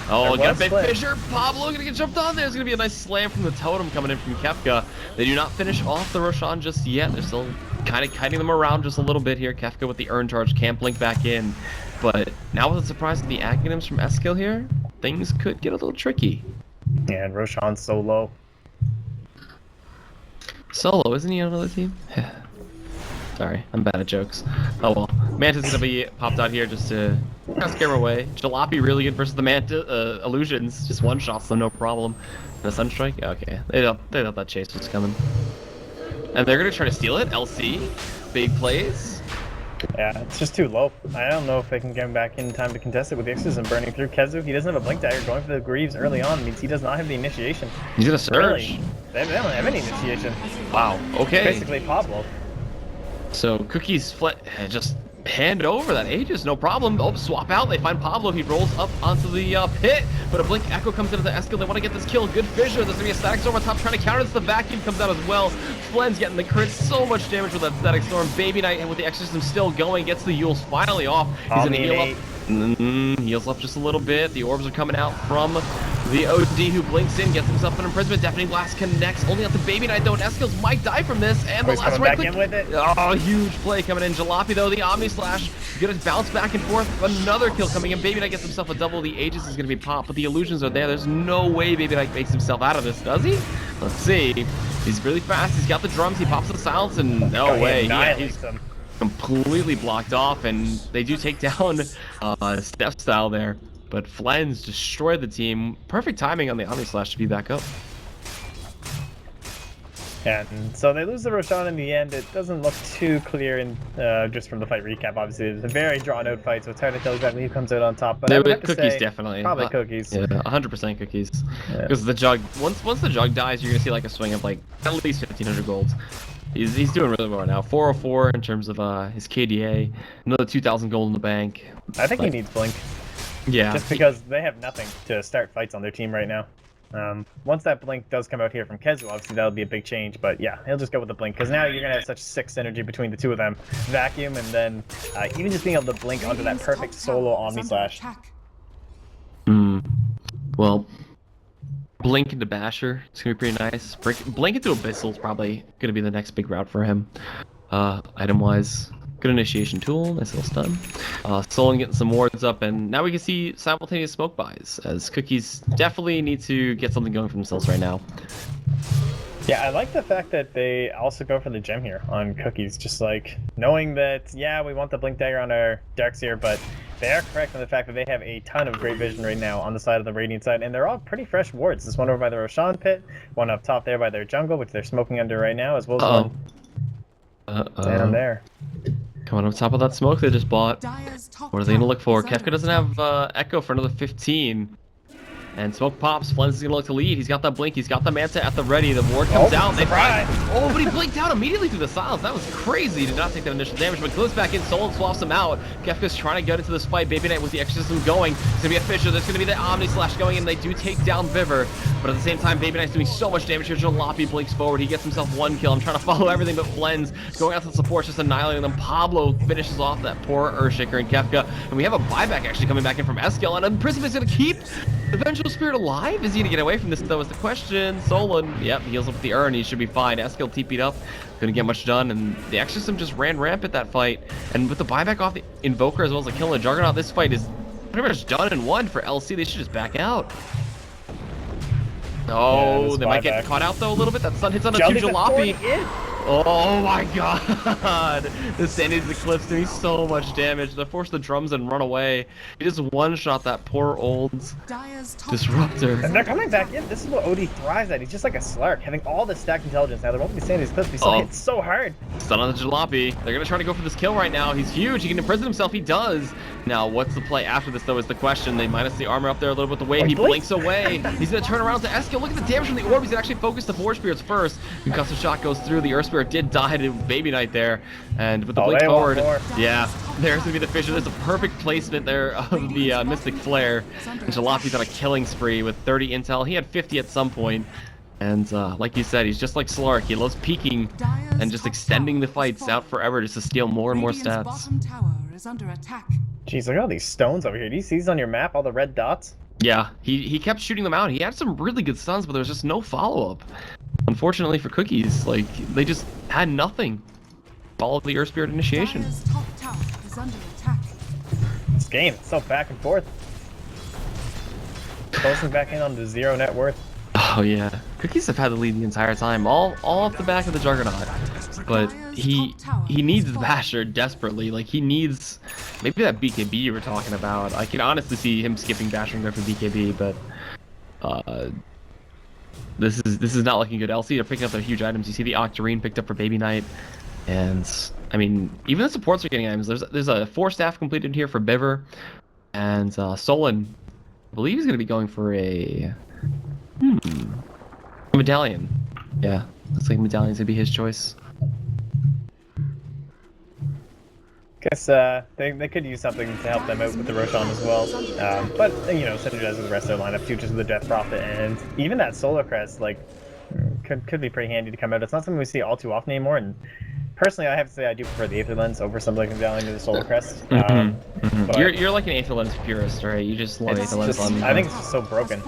Oh, There got a was big split. Fisher. Pablo gonna get jumped on there. There's gonna be a nice slam from the totem coming in from Kefka. They do not finish off the Roshan just yet. They're still kind of kiting them around just a little bit here. Kefka with the Urn Charge can't blink back in. But now with the surprise of the Aghanims from Eskil here, things could get a little tricky. Yeah, and Roshan's so low. Solo, isn't he on another team? Sorry, I'm bad at jokes. Oh well. Manta's gonna be popped out here just to kind of scare him away. Jalopy really good versus the Manta illusions. Just one shots them, no problem. And a Sunstrike? Okay. They thought that chase was coming. And they're gonna try to steal it. LC. Big plays. Yeah, it's just too low. I don't know if they can get him back in time to contest it with the exorcism burning through. Kezu, he doesn't have a blink dagger. Going for the Greaves early on means he does not have the initiation. He's gonna surge. Really? They don't have any initiation. Wow. Okay. Basically Pablo. So Cookies just hand over that Aegis, no problem. Oh, swap out. They find Pablo. He rolls up onto the pit, but a Blink Echo comes into the Eskil. They want to get this kill. Good fissure. There's gonna be a Static Storm on top trying to counter this. The Vacuum comes out as well. Flen's getting the crit. So much damage with that Static Storm. Baby Knight with the Exorcism still going. Gets the Yules finally off. He's gonna heal up. Heals up just a little bit. The orbs are coming out from the OD who blinks in, gets himself an imprisonment. Deafening Blast connects only on the Baby Knight though, and Eskils might die from this. And the He's last coming right back click. in with it. Oh, huge play coming in. Jalopy though, the Omni Slash, gonna bounce back and forth. Another kill coming in. Baby Knight gets himself a double. The Aegis is gonna be popped, but the illusions are there. There's no way Baby Knight makes himself out of this, does he? Let's see. He's really fast. He's got the drums. He pops the silence, and no way. Yeah, he's completely blocked off, and they do take down Steph style there. But Flen's destroyed the team. Perfect timing on the Omni Slash to be back up. Yeah, and so they lose the Roshan in the end. It doesn't look too clear in just from the fight recap. Obviously, it's a very drawn-out fight, so it's hard to tell exactly who comes out on top. But I would have to Cookies say, definitely. probably Cookies. Yeah, 100% Cookies. Yeah. Because the Jug, once the Jug dies, you're gonna see like a swing of like at least 1,500 gold. He's doing really well now. 404 in terms of his KDA. Another 2,000 gold in the bank. I think he needs Blink. Yeah. Just because they have nothing to start fights on their team right now. Once that Blink does come out here from Kezu, obviously that'll be a big change. But yeah, he'll just go with the Blink because now you're gonna have such sick synergy between the two of them. Vacuum and then even just being able to blink onto that perfect solo Omni Slash. Well, Blink into Basher, it's gonna be pretty nice. Blink into Abyssal is probably gonna be the next big route for him. Item-wise, good initiation tool, nice little stun. Solon getting some wards up, and now we can see simultaneous smoke buys, as Cookies definitely need to get something going for themselves right now. Yeah, I like the fact that they also go for the gem here on Cookies, just like knowing that, yeah, we want the Blink Dagger on our Darkseer, but they are correct on the fact that they have a ton of great vision right now on the side of the Radiant side, and they're all pretty fresh wards. This one over by the Roshan pit, one up top there by their jungle, which they're smoking under right now, as well as one down there. Coming on top of that smoke they just bought. What are they gonna look for? Kefka doesn't have Echo for another 15. And smoke pops. Flen's is gonna look to lead. He's got that blink. He's got the Manta at the ready. The ward comes out. Surprise! Oh, but he blinked out immediately through the silence. That was crazy. He did not take that initial damage, but goes back in. Solon swaps him out. Kefka's trying to get into this fight. Baby Knight with the exorcism going. It's gonna be a Fisher. There's gonna be the Omni Slash going, and they do take down Viver. But at the same time, Baby Knight's doing so much damage here. Jalopy blinks forward. He gets himself one kill. I'm trying to follow everything, but Flen's going out to the support, just annihilating them. Pablo finishes off that poor Earthshaker and Kefka. And we have a buyback actually coming back in from Eskil, and Prism is gonna keep the Vengeful Spirit alive. Is he gonna get away from this though is the question. Solon, yep, heals up with the urn, he should be fine. Eskil TP'd up, couldn't get much done, and the Exorcism just ran rampant that fight. And with the buyback off the Invoker as well as the kill of the Juggernaut, this fight is pretty much done and won for LC. They should just back out. Oh, yeah, they might get caught out though a little bit. That stun hits on a two Jalopy. Oh my god! The Sandy's Eclipse doing so much damage. They force the drums and run away. He just one-shot that poor old Disruptor. And they're coming back in. This is what OD thrives at. He's just like a Slark, having all this stacked intelligence. Now they're won't be Sandy's Eclipse, but he still hits so hard. Stun on the Jalopy. They're gonna try to go for this kill right now. He's huge. He can imprison himself. He does. Now, what's the play after this though is the question. They minus the armor up there a little bit. The way he blinks away. He's gonna turn around to Eskil. Look at the damage from the orb. He's gonna actually focus the Forge Spirits first. Concussive Shot goes through. The Earth Spirit did die to Baby Knight there, and with the Oh, blink they want forward, more. yeah, there's gonna be the fissure. There's a perfect placement there of the Mystic Flare, and Jalape's on a killing spree with 30 intel. He had 50 at some point, and like you said, he's just like Slark. He loves peeking and just extending the fights out forever just to steal more and more stats. Bottom tower is under attack. Jeez, look at all these stones over here. Do you see these on your map, all the red dots? Yeah, he kept shooting them out. He had some really good stuns, but there was just no follow-up. Unfortunately for Cookies, like, they just had nothing. Follow the Earth Spirit initiation. Dire's top tower is under attack. This game, it's so back and forth. Closing back in on the 0 net worth. Oh yeah, Cookies have had the lead the entire time, all off the back of the Juggernaut. But he needs the Basher desperately. Like, he needs maybe that BKB you were talking about. I can honestly see him skipping Basher and going for BKB, but this is not looking good. LC are picking up their huge items. You see the Octarine picked up for Baby Knight, and I mean, even the supports are getting items. There's a 4 staff completed here for Biver, and Solon, I believe he's going to be going for a medallion. Yeah, looks like medallion's gonna be his choice. Guess they could use something to help them out with the Roshan as well. But you know, synergize with the rest of their lineup too, just with the Death Prophet and even that Solar Crest, like could be pretty handy to come out. It's not something we see all too often anymore. And personally, I have to say I do prefer the Aether Lens over something like Medallion to the Solar Crest. But You're like an Aether Lens purist, right? You just love Aether Lens on. I think it's just so broken.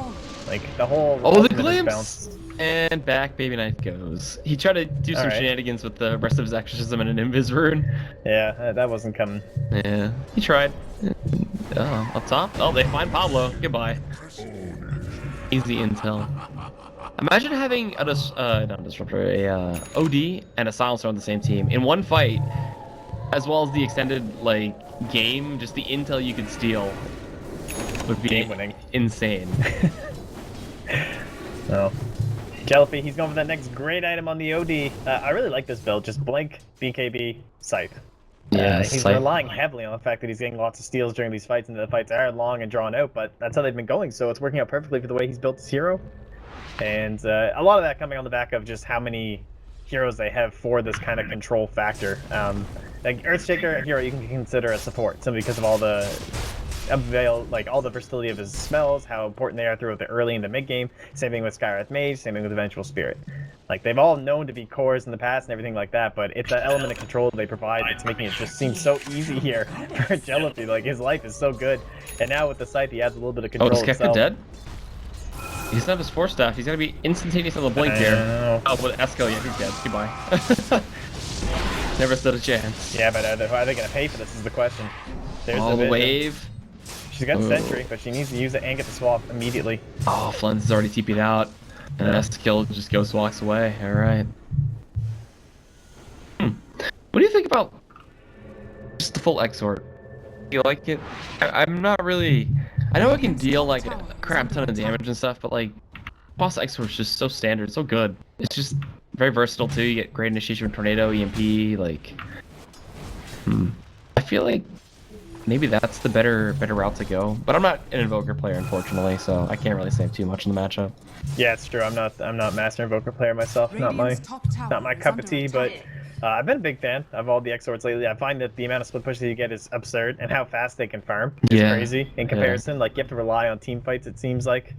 Like the whole. Oh, the ultimate is glimpse! bounced. And back Baby Knight goes. He tried to do some Alright. shenanigans with the rest of his exorcism and an Invis rune. Yeah, that wasn't coming. Yeah, he tried. Oh, up top? Oh, they find Pablo. Goodbye. Easy intel. Imagine having a not a disruptor, a OD and a silencer on the same team in one fight, as well as the extended like game. Just the intel you could steal would be Game-winning. insane. So, Jellyfy, he's going for that next great item on the OD. I really like this build. Just Blink, BKB, Scythe. Yeah, He's Scythe. relying heavily on the fact that he's getting lots of steals during these fights, and the fights are long and drawn out, but that's how they've been going, so it's working out perfectly for the way he's built his hero. And a lot of that coming on the back of just how many heroes they have for this kind of control factor. Like Earthshaker, a hero you can consider a support, simply because of all the all the versatility of his spells, how important they are throughout the early and the mid game. Same thing with Skywrath Mage, same thing with Eventual Spirit. Like, they've all known to be cores in the past and everything like that, but it's that element of control they provide that's making it just seem so easy here for Jellyfy. Like, his life is so good, and now with the Scythe, he adds a little bit of Oh, control is Kefka himself. dead? He doesn't have his 4 staff. He's gonna be instantaneous on the blink I here. know. Oh, with Esco, yeah, he's dead. Goodbye. Never stood a chance. Yeah, but how are they going to pay for this is the question. There's Oh, the vision. wave. She's got Ooh. Sentry, but she needs to use it and get the swap immediately. Oh, Flens is already TP'd out. And Esco just ghost walks away. Alright. What do you think about just the full Exort? Do you like it? I'm not really... I know it can deal like a crap ton of damage and stuff, but like boss Exort is just so standard, so good. It's just very versatile too. You get great initiation with Tornado, EMP, like... I feel like maybe that's the better route to go. But I'm not an Invoker player, unfortunately, so I can't really say too much in the matchup. Yeah, it's true. I'm not Master Invoker player myself. Not my cup of tea, but I've been a big fan of all the Exorts lately. I find that the amount of split pushes you get is absurd, and how fast they can farm is crazy in comparison. Like, you have to rely on team fights, it seems like,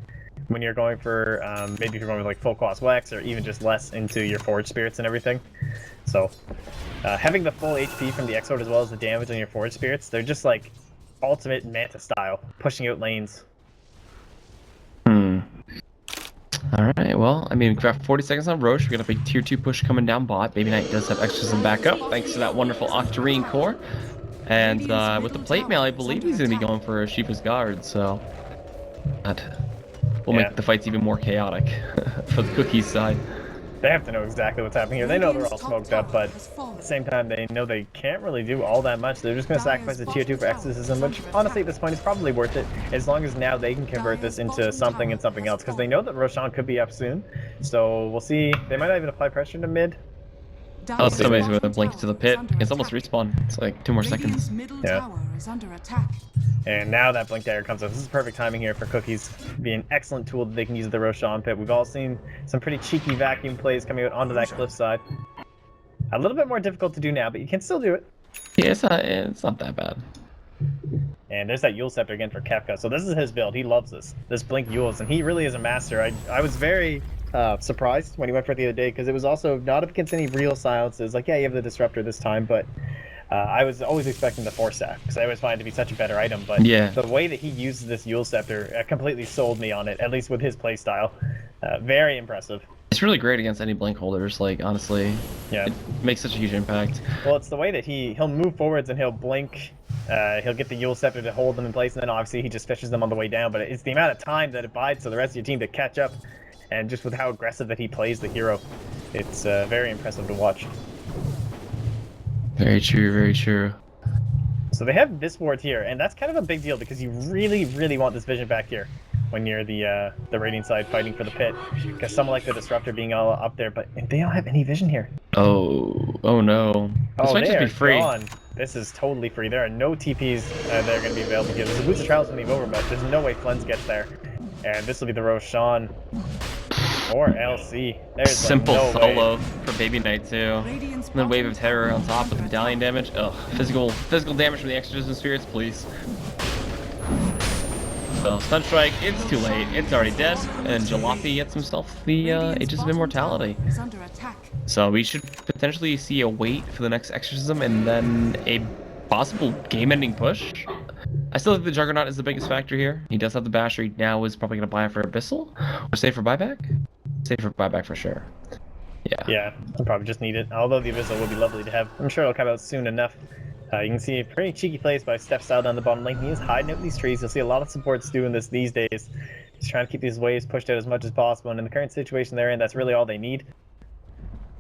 when you're going for maybe if you're going with like full cost Wex or even just less into your Forge Spirits and everything. So having the full HP from the Exort as well as the damage on your Forge Spirits, they're just like ultimate Manta style, pushing out lanes. Alright, well, I mean, we've got 40 seconds on Roche. We got a big tier 2 push coming down bot. Baby Knight does have extras backup, thanks to that wonderful Octarine core. And with the plate mail, I believe he's going to be going for a Sheepa's Guard, so that will make the fights even more chaotic for the Cookies side. They have to know exactly what's happening here. They know they're all smoked up, but at the same time, they know they can't really do all that much. They're just going to sacrifice the tier 2 for Exorcism, which honestly at this point is probably worth it, as long as now they can convert this into something and something else, because they know that Roshan could be up soon. So we'll see. They might not even apply pressure to mid. Oh, somebody's going to blink to the pit. It's almost respawn. It's like 2 more seconds. Yeah. And now that Blink Dagger comes up. This is perfect timing here for Cookies. Be an excellent tool that they can use at the Roshan pit. We've all seen some pretty cheeky vacuum plays coming out onto that cliffside. A little bit more difficult to do now, but you can still do it. Yeah, it's not that bad. And there's that Yule Scepter again for Kefka. So this is his build. He loves this Blink Yules, and he really is a master. I was very surprised when he went for it the other day, because it was also not up against any real silences. Like, yeah, you have the Disruptor this time, but I was always expecting the 4-stack, because I always find it to be such a better item. But yeah, the way that he uses this Yule Scepter completely sold me on it, at least with his playstyle. Very impressive. it's really great against any blink holders. Like, honestly, Yeah, it makes such a huge impact. well, it's the way that he'll move forwards and he'll blink. He'll get the Yule Scepter to hold them in place, and then obviously he just fishes them on the way down. But it's the amount of time that it bides for the rest of your team to catch up, and just with how aggressive that he plays the hero, it's very impressive to watch. Very true, very true. So they have this ward here, and that's kind of a big deal, because you really, really want this vision back here when you're the Radiant side fighting for the pit, because someone like the Disruptor being all up there, but they don't have any vision here. Oh no. This might just be free. Gone. This is totally free. There are no TPs that are going to be available here. There's a Boots of Trials when they over, but there's no way Cleanse gets there. And this will be the Roshan or LC. There's Simple no solo way. for Baby Knight too. And then Wave of Terror on top with the medallion damage. Ugh, physical damage from the Exorcism Spirits, please. So Stun Strike, it's too late. It's already dead. And Jalopy gets himself the Aegis of Immortality. Is under attack. So we should potentially see a wait for the next Exorcism and then a possible game-ending push. I still think the Juggernaut is the biggest factor here. He does have the Basher. He now is probably going to buy it for Abyssal. Or save for buyback? Save for buyback for sure. Yeah. Yeah, I'll probably just need it. Although the Abyssal would be lovely to have. I'm sure it'll come out soon enough. You can see pretty cheeky plays by Stepstyle down the bottom lane. He is hiding out in these trees. You'll see a lot of supports doing this these days. Just trying to keep these waves pushed out as much as possible. And in the current situation they're in, that's really all they need.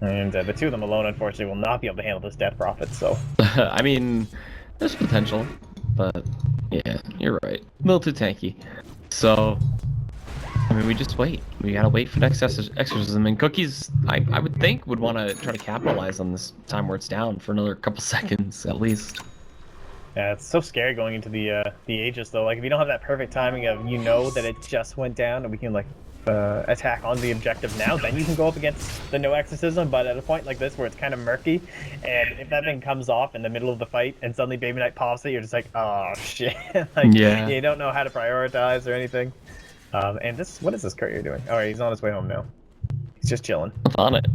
And the two of them alone, unfortunately, will not be able to handle this Death Prophet, so... I mean, there's potential, but yeah, you're right. A little too tanky. So, I mean, we just wait. We gotta wait for next Exorcism. And Cookies, I would think, would want to try to capitalize on this time where it's down for another couple seconds, at least. Yeah, it's so scary going into the Aegis, though. Like, if you don't have that perfect timing of, you know that it just went down, and we can, like, attack on the objective now, then you can go up against the no Exorcism. But at a point like this where it's kind of murky, and if that thing comes off in the middle of the fight and suddenly Baby Knight pops it, you're just like, oh shit. Like, yeah, you don't know how to prioritize or anything. And this, what is this courier doing? All right, he's on his way home now. He's just chilling. what's on it?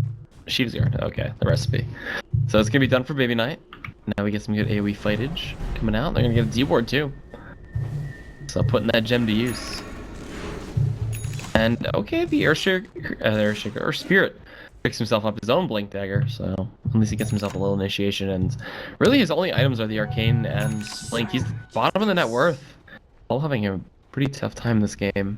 Sheep's Yard. Okay, the recipe. So it's gonna be done for Baby Knight. Now we get some good AoE fightage coming out. They're gonna get a D-ward too. So putting that gem to use. And okay, the Earthshaker or Spirit picks himself up his own Blink Dagger, so at least he gets himself a little initiation. And really, his only items are the Arcane and Blink. He's the bottom of the net worth. All having a pretty tough time this game.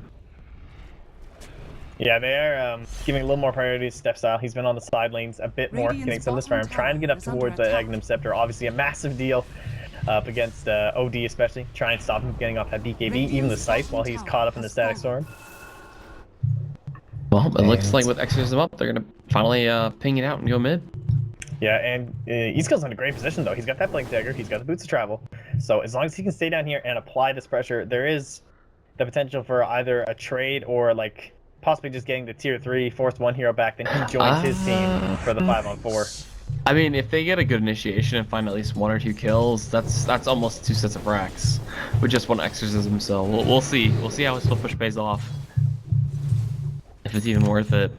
Yeah, they are giving a little more priority to Stepstyle. He's been on the side lanes a bit more, getting some of this farm, trying to get up towards the Agnum Scepter. Obviously, a massive deal up against OD, especially. Try and stop him getting off that BKB, even the Scythe, while he's caught up in the Static Storm. Well, it looks like with Exorcism up, they're gonna finally ping it out and go mid. Yeah, and Eastskill's in a great position, though. He's got that Blink Dagger, he's got the Boots of Travel. So as long as he can stay down here and apply this pressure, there is the potential for either a trade or, like, possibly just getting the tier 3 Force 1 hero back, then he joins his team for the 5-on-4. I mean, if they get a good initiation and find at least 1 or 2 kills, that's almost 2 sets of racks with just 1 Exorcism. So we'll see. We'll see how his split push pays off. If it's even worth it.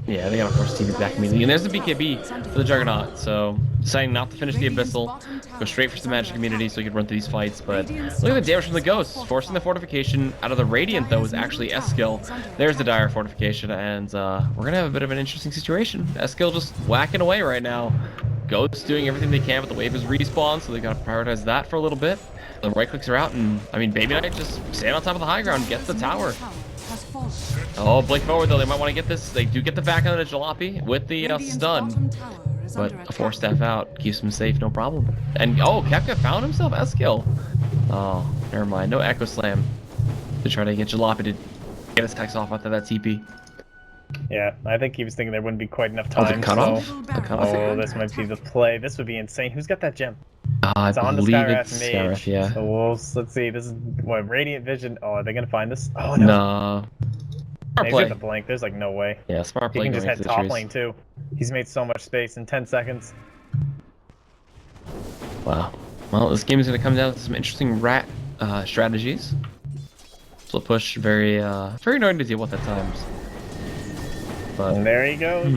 Yeah, they gotta force TV back immediately. And there's the BKB for the Juggernaut, so deciding not to finish the Abyssal, go straight for some magic immunity so he could run through these fights. But look at the damage from the Ghost, forcing the fortification out of the Radiant, though, is actually S-Skill. There's the Dire fortification, and we're gonna have a bit of an interesting situation. S-Skill just whacking away right now. Ghost doing everything they can, but the wave is respawn, so they gotta prioritize that for a little bit. The right clicks are out, and I mean, Baby Knight just staying on top of the high ground, gets the tower. Oh, blink forward though, they might want to get this. They do get the back on the Jalopy with the stun, but a 4-staff out keeps him safe, no problem. And oh, Kefka found himself S-Kill. Oh, never mind, no Echo Slam to try to get Jalopy to get his attacks off after that TP. Yeah, I think he was thinking there wouldn't be quite enough time. Oh, the cutoff? So... The cutoff? Oh, this might be the play. This would be insane. Who's got that gem? I It's on the believe Skywrath it's Mage. Skywrath, yeah. So let's see. This is what, Radiant Vision. Oh, are they gonna find this? Oh no. Nah. Smart He's play. got the blink. There's like no way. Yeah, smart He play. can just going head into top the trees. lane too. He's made so much space in 10 seconds. Wow. Well, this game is going to come down to some interesting strategies. So push very annoying to deal with at times. But And there he goes.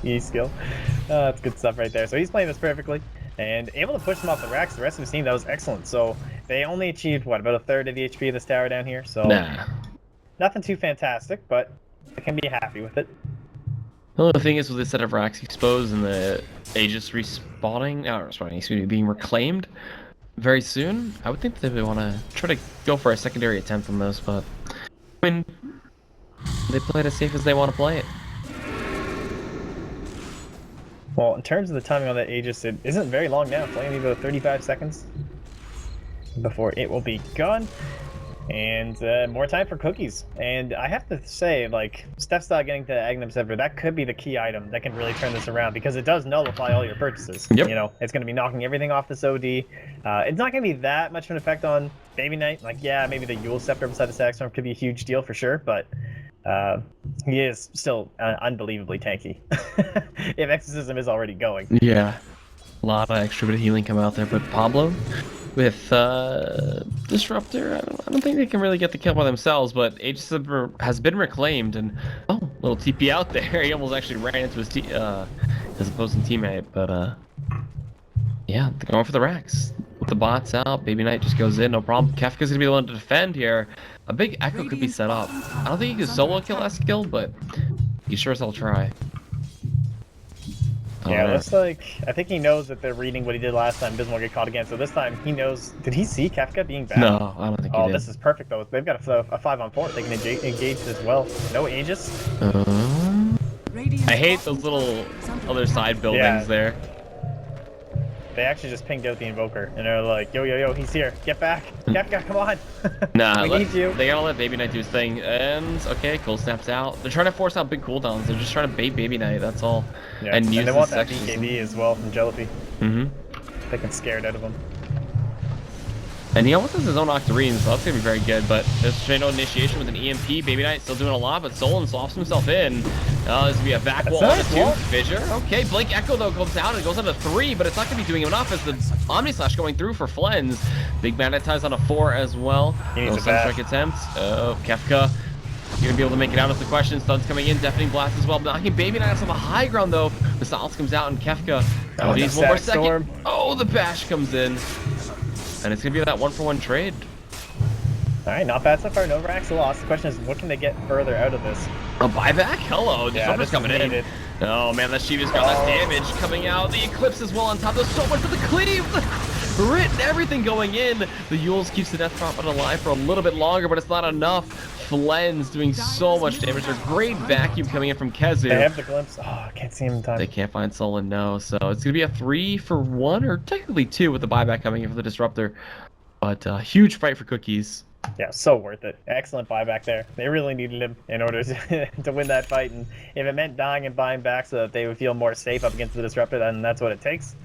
E-skill. That's good stuff right there. So he's playing this perfectly and able to push them off the racks. The rest of his team, that was excellent. So they only achieved, what, about a third of the HP of this tower down here? So nah. nothing too fantastic, but I can be happy with it. The only thing is with this set of racks exposed and the Aegis being reclaimed very soon, I would think that they would want to try to go for a secondary attempt on those, but I mean, they play it as safe as they want to play it. Well, in terms of the timing on that Aegis, it isn't very long now. It's only about 35 seconds before it will be gone. And more time for cookies. And I have to say, like, Steph's not getting to Agnum Sever, that could be the key item that can really turn this around, because it does nullify all your purchases. Yep. You know, it's going to be knocking everything off this OD. It's not going to be that much of an effect on Baby Knight. Like, yeah, maybe the Yule Scepter beside the Static Storm could be a huge deal for sure, but he is still unbelievably tanky. If Exorcism is already going. Yeah. A lot of extra bit of healing come out there, but Pablo with Disruptor, I don't think they can really get the kill by themselves, but Aegis has been reclaimed, and little TP out there. He almost actually ran into his opposing teammate, but yeah, they're going for the racks. With the bots out, Baby Knight just goes in, no problem. Kefka's gonna be the one to defend here. A big echo could be set up. I don't think he can solo kill that skill, but he sure as hell try. Yeah, it looks like, I think he knows that they're reading what he did last time, doesn't want to get caught again, so this time he knows. Did he see Kefka being back? No, I don't think he did. Oh, this is perfect though. They've got a 5-on-4, they can engage as well. No Aegis. I hate those little other side buildings there. They actually just pinged out the Invoker, and they're like, yo, he's here. Get back. Kefka, come on. Nah, we need you. They gotta let Baby Knight do his thing. And, okay, cool snaps out. They're trying to force out big cooldowns. They're just trying to bait Baby Knight, that's all. Yeah, and use they want that sections. BKB as well from Jellypy. They can scare it out of him. And he almost has his own Octarine, so that's gonna be very good. But there's straight no initiation with an EMP. Baby Knight still doing a lot, but Solon softs himself in. This will be a back wall on a 2 fissure. Okay, Blink Echo though comes out and it goes on to 3, but it's not gonna be doing enough as the Omni Slash going through for Flens. Big Magnetize on a 4 as well. He needs No a bash. Sunstrike attempts. Oh, Kefka. You're gonna be able to make it out as the question. Stuns coming in, Deafening Blast as well. Knocking Baby Knight on the high ground though. The Silence comes out and Kefka. Needs one more second. Storm. Oh, the bash comes in. And it's gonna be that 1-for-1 trade. Alright, not bad so far. No racks lost. The question is, what can they get further out of this? A buyback? Hello, Yeah, Disruptor's this coming is in. needed. Oh man, that Shiva's got that damage coming out. The Eclipse as well on top. There's so much for the cleave. The crit and everything going in. The Yules keeps the Death Drop alive for a little bit longer, but it's not enough. Flens doing so much damage. There's great vacuum coming in from Kezu. They have the glimpse. Oh, I can't see him in time. They can't find Solon, no. So it's going to be a 3-for-1, or technically 2 with the buyback coming in for the Disruptor. But huge fight for Cookies. Yeah, so worth it. Excellent buyback there. They really needed him in order to win that fight, and if it meant dying and buying back so that they would feel more safe up against the Disruptor, then that's what it takes.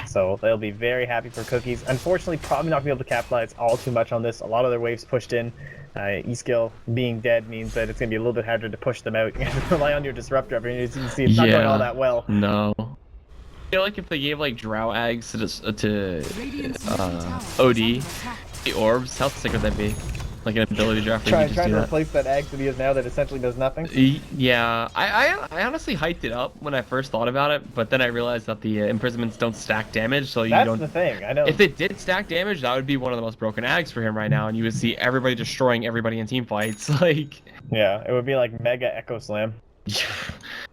So they'll be very happy for Cookies. Unfortunately, probably not going to be able to capitalize all too much on this. A lot of their waves pushed in. E-skill being dead means that it's going to be a little bit harder to push them out. You have to rely on your Disruptor. I mean, as you can see, it's not going all that well. No. I feel like if they gave like Drow Eggs to OD, the orbs, how sick would that be? Like an ability draft. Trying to replace that egg that he has now that essentially does nothing. Yeah, I honestly hyped it up when I first thought about it, but then I realized that the imprisonments don't stack damage, so you That's don't. the thing. I know. If they did stack damage, that would be one of the most broken ags for him right now, and you would see everybody destroying everybody in team fights. Like. Yeah, it would be like Mega Echo Slam.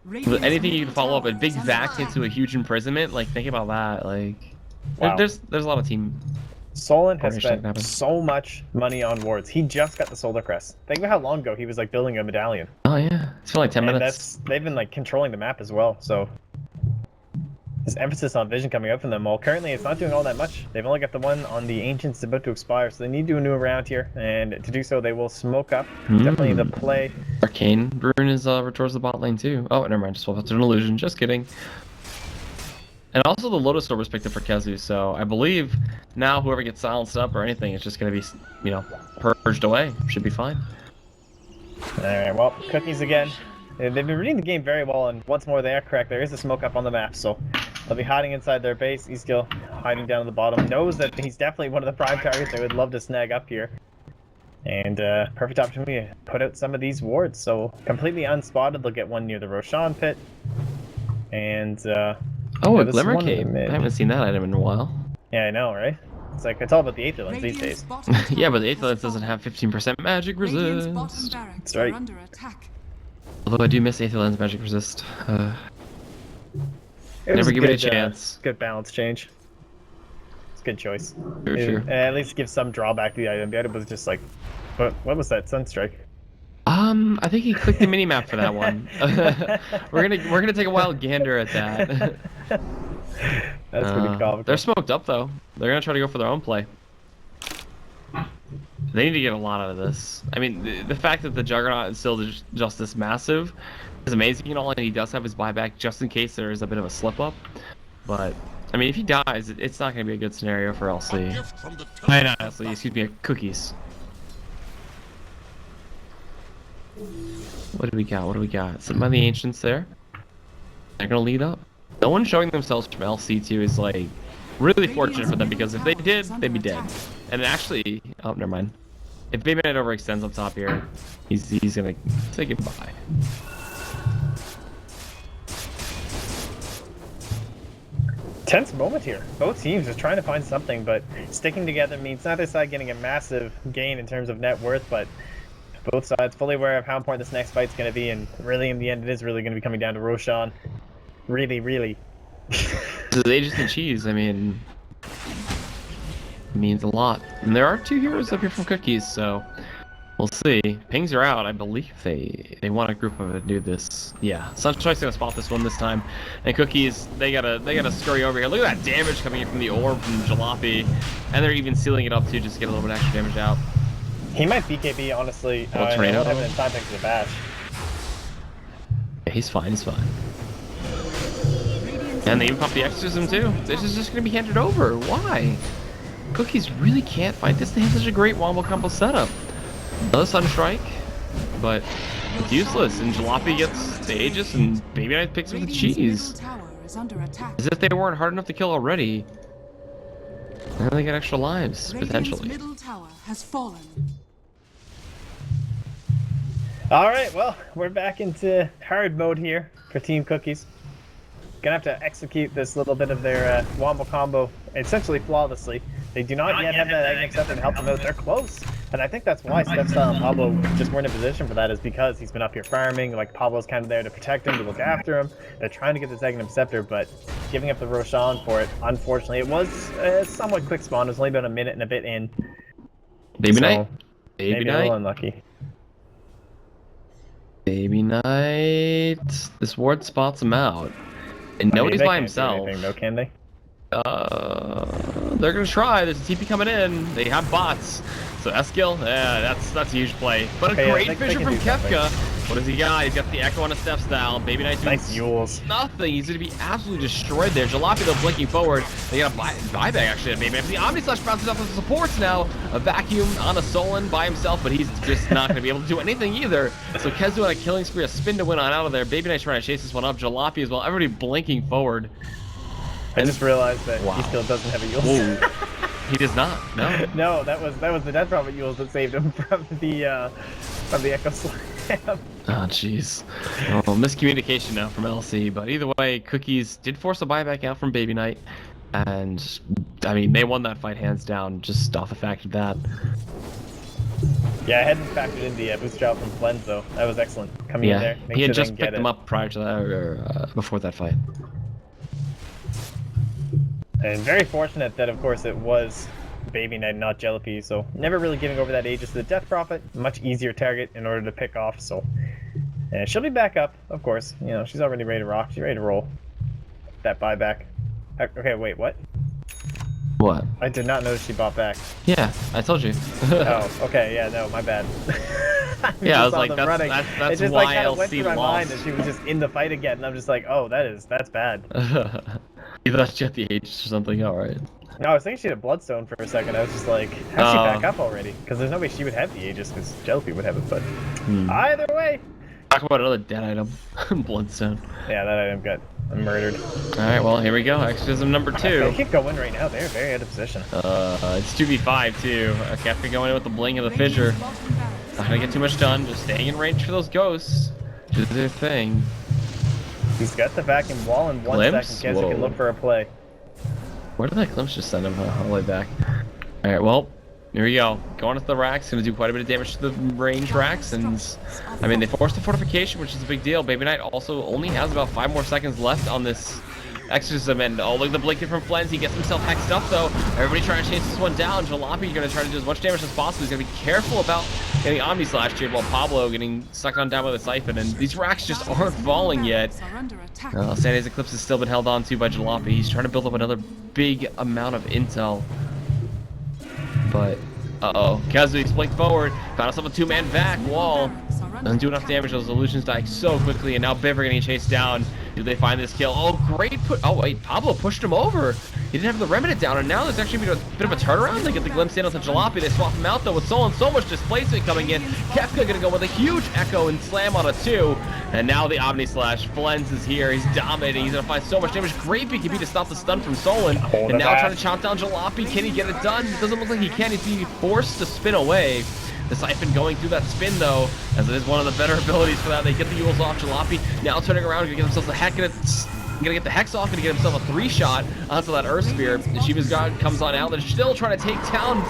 With anything you can follow up a big vac into a huge imprisonment, like think about that. Like, Wow. there's a lot of team. Solon has spent so much money on wards. He just got the Solar Crest. Think about how long ago he was like building a medallion. Oh yeah, it's been like 10 minutes. They've been like controlling the map as well. So this emphasis on vision coming up from them. Well, currently it's not doing all that much. They've only got the one on the Ancients about to expire, so they need to do a new round here. And to do so, they will smoke up. Definitely the play. Arcane Rune is towards the bot lane too. Oh, never mind. Just swapped out to an illusion. Just kidding. And also the Lotus Orb was picked up for Kezu, so I believe now whoever gets silenced up or anything is just going to be, you know, purged away. Should be fine. Alright, well, Cookies again. They've been reading the game very well, and once more they are correct. There is a smoke up on the map, so they'll be hiding inside their base. He's still hiding down at the bottom. Knows that he's definitely one of the prime targets they would love to snag up here. And perfect opportunity to put out some of these wards. So completely unspotted, they'll get one near the Roshan pit. And oh, a Glimmer Cape. I haven't seen that item in a while. Yeah, I know, right? It's like, it's all about the Aether Lens these days. Yeah, but the Aether Lens doesn't have 15% magic resist. That's right. Although I do miss Aether Lens magic resist. Never give it a chance. Good balance change. It's a good choice. Sure. At least give some drawback to the item. The item was just like, what was that? Sunstrike? I think he clicked the minimap for that one. we're gonna take a wild gander at that. That's pretty comical. They're smoked up though. They're gonna try to go for their own play. They need to get a lot out of this. I mean, the fact that the Juggernaut is still just this massive is amazing and all, and he does have his buyback just in case there is a bit of a slip up. But I mean, if he dies, it's not gonna be a good scenario for LC. Honestly, excuse me, Cookies. What do we got? What do we got? Something by the Ancients there. They're gonna lead up. No one showing themselves from LC2 is like really fortunate for them, because if they did, they'd be dead. And actually, oh, never mind. If Baby Knight overextends up top here, he's gonna say goodbye. Tense moment here. Both teams are trying to find something, but sticking together means neither side getting a massive gain in terms of net worth, but both sides fully aware of how important this next fight's going to be, and really in the end it is really going to be coming down to Roshan. Really. The Aegis and Cheese, I mean, means a lot. And there are 2 heroes up here from Cookies, so we'll see. Pings are out. I believe they want a group of it do this. Yeah, Sunstrike's gonna spot this one this time, and Cookies they gotta scurry over here. Look at that damage coming in from the orb from Jalopy, and they're even sealing it up too, just to get a little bit extra damage out. He might BKB, honestly. I won't have it in time to the bash. Yeah, he's fine. And they even pop the exorcism too. This is just gonna be handed over. Why? Cookies really can't fight this. They have such a great wombo combo setup. Another Sunstrike, but it's useless. And Jalopy gets the Aegis, and Baby Knight picks up the cheese. As if they weren't hard enough to kill already. Now they get extra lives, potentially. Middle tower has fallen. Alright, well, we're back into hard mode here for Team Cookies. Gonna have to execute this little bit of their wombo combo essentially flawlessly. They do not yet have that Agni Scepter to help them out. They're close. And I think that's why Stepstyle and Pablo just weren't in position for that, is because he's been up here farming. Like, Pablo's kind of there to protect him, to look after him. They're trying to get this Agni Scepter, but giving up the Roshan for it, unfortunately. It was a somewhat quick spawn. It was only about a minute and a bit in. Baby Knight? Maybe a little unlucky. Baby Knight. This ward spots him out. And nobody's by himself. Anything, though, can they? They're gonna try. There's a TP coming in. They have bots. So Eskil, yeah, that's a huge play. But a great vision from Kefka. What does he got? He's got the Echo on a step style. Baby Knight doing nice Yules. Nothing. He's gonna be absolutely destroyed there. Jalopy though blinking forward. They got a buyback actually at Baby Knight. The Omni Slash bounces off of the supports now. A vacuum on a Solon by himself, but he's just not gonna be able to do anything either. So Kezu on a killing spree, a spin to win on out of there. Baby Knight trying to chase this one up. Jalopy as well. Everybody blinking forward. I just realized that he still doesn't have a Yules. He does not. No. No, that was the Death Prophet Yules that saved him from the Echo Slam. Oh jeez. Oh, miscommunication now from LC, but either way, Cookies did force a buyback out from Baby Knight, and I mean they won that fight hands down just off the fact of that. Yeah, I hadn't factored in the boost job from Flens though. That was excellent. Coming in there. He had just picked them up prior to that, or before that fight. And very fortunate that, of course, it was Baby Knight, not Jalopy, so never really giving over that Aegis to the Death Prophet. Much easier target in order to pick off, so... And she'll be back up, of course. You know, she's already ready to rock. She's ready to roll. That buyback. Okay, wait, what? What? I did not notice she bought back. Yeah, I told you. Oh, okay, yeah, no, my bad. Yeah, I was like, that's just why why LC went through my mind lost. and she was just in the fight again, and I'm just like, oh, that's bad. You thought you had the Aegis or something? Alright. No, I was thinking she had a Bloodstone for a second. I was just like, how'd she back up already? Because there's no way she would have the Aegis, because Jellypy would have it, but either way. Talk about another dead item. Bloodstone. Yeah, that item got murdered. Alright, well, here we go. Exorcism number 2. They keep going right now. They're very out of position. It's 2v5 too. Kefka going in with the bling of the fissure. Not gonna get too much done, just staying in range for those ghosts. Do their thing. He's got the vacuum wall in 1 Glimpse? second. Keza can look for a play. Where did that glimpse just send him all the way back? Alright, well, here we go. Going to the racks, gonna do quite a bit of damage to the range racks, and I mean they forced the fortification, which is a big deal. Baby Knight also only has about 5 more seconds left on this exorcism, and oh, look at the blinking from Flens. He gets himself hexed up though. Everybody trying to chase this one down. Jalopy gonna try to do as much damage as possible. He's gonna be careful about getting Omni Slash here, while Pablo getting sucked on down by the Siphon, and these racks just aren't falling yet. Sandy's Eclipse has still been held on to by Jalopy. He's trying to build up another big amount of intel. But, uh-oh. Kazui's blinked forward. Found himself a 2-man vac wall. Doesn't do enough damage. Those illusions die so quickly, and now Biver getting chased down. Do they find this kill? Oh, great put. Oh, wait. Pablo pushed him over. He didn't have the Remnant down, and now there's actually a bit of a turnaround. They get the glimpse in with the Jalopy. They swap him out, though, with Sol, and so much displacement coming in. Kefka gonna go with a huge Echo and slam on a 2. And now the Omni Slash. Flens is here. He's dominating. He's gonna find so much damage. Great BKB to stop the stun from Solon. And now trying to chomp down Jalopy. Can he get it done? It doesn't look like he can. He's being forced to spin away. The Siphon going through that spin though, as it is one of the better abilities for that. They get the Yules off. Jalopy now turning around, gonna get themselves the heck, gonna get the Hex off, gonna get himself a 3-shot onto that Earth Spear. Shiva's God comes on out. They're still trying to take down.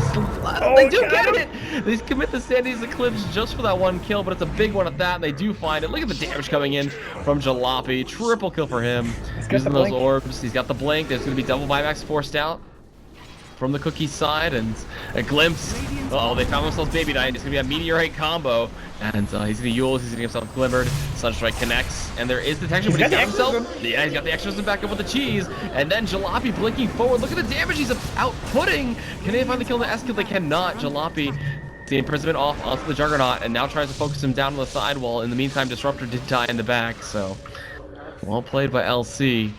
They do get it! They commit the Sandy's Eclipse just for that 1 kill, but it's a big one at that, and they do find it. Look at the damage coming in from Jalopy. Triple kill for him. Using those orbs. He's got the blink. There's gonna be double buybacks forced out from the Cookies side, and a glimpse. Uh-oh, they found themselves Baby Knight. It's gonna be a Meteorite combo, and he's gonna Yules, he's gonna get himself glimmered. Sunstrike connects, and there is detection, but he's got himself. Yeah, he's got the exorcism back up with the cheese, and then Jalopy blinking forward. Look at the damage he's outputting. Can they find the kill on the S kill? They cannot. Jalopy, the imprisonment off onto the Juggernaut, and now tries to focus him down on the side wall. In the meantime, Disruptor did die in the back, so well played by LC.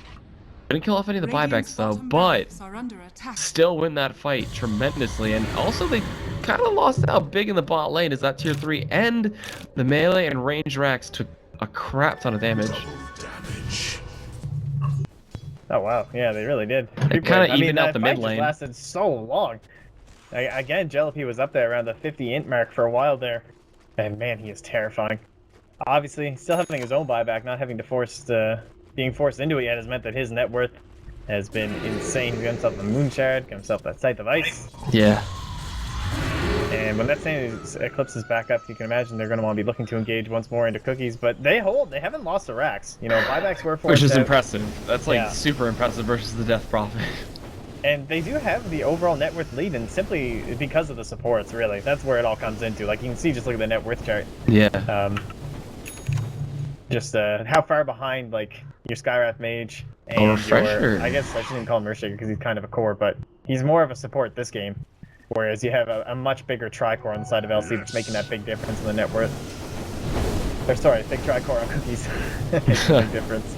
Didn't kill off any of the buybacks though, but still win that fight tremendously. And also they kind of lost out big in the bot lane as that tier 3 and the melee and range racks took a crap ton of damage. Oh wow, yeah, they really did. It kind of evened out the mid lane. Lasted so long. Again, Jellypy was up there around the 50 int mark for a while there, and man, he is terrifying. Obviously, still having his own buyback, not having to being forced into it yet has meant that his net worth has been insane. He's got himself a Moon Shard, got himself that Scythe of Ice. Yeah. And when that Sandy's Eclipse is back up, you can imagine they're going to want to be looking to engage once more into Cookies. But they hold. They haven't lost the racks. You know, buybacks were forced Which is out. impressive. That's like super impressive versus the Death Prophet. And they do have the overall net worth lead, and simply because of the supports, really. That's where it all comes into. Like, you can see, just look at the net worth chart. Yeah. Just how far behind, like, your Skywrath Mage and your, I guess I shouldn't call him Earthshaker because he's kind of a core, but he's more of a support this game. Whereas you have a much bigger Tricore on the side of LC that's making that big difference in the net worth. Or sorry, big Tricore on Cookies. Makes a big difference.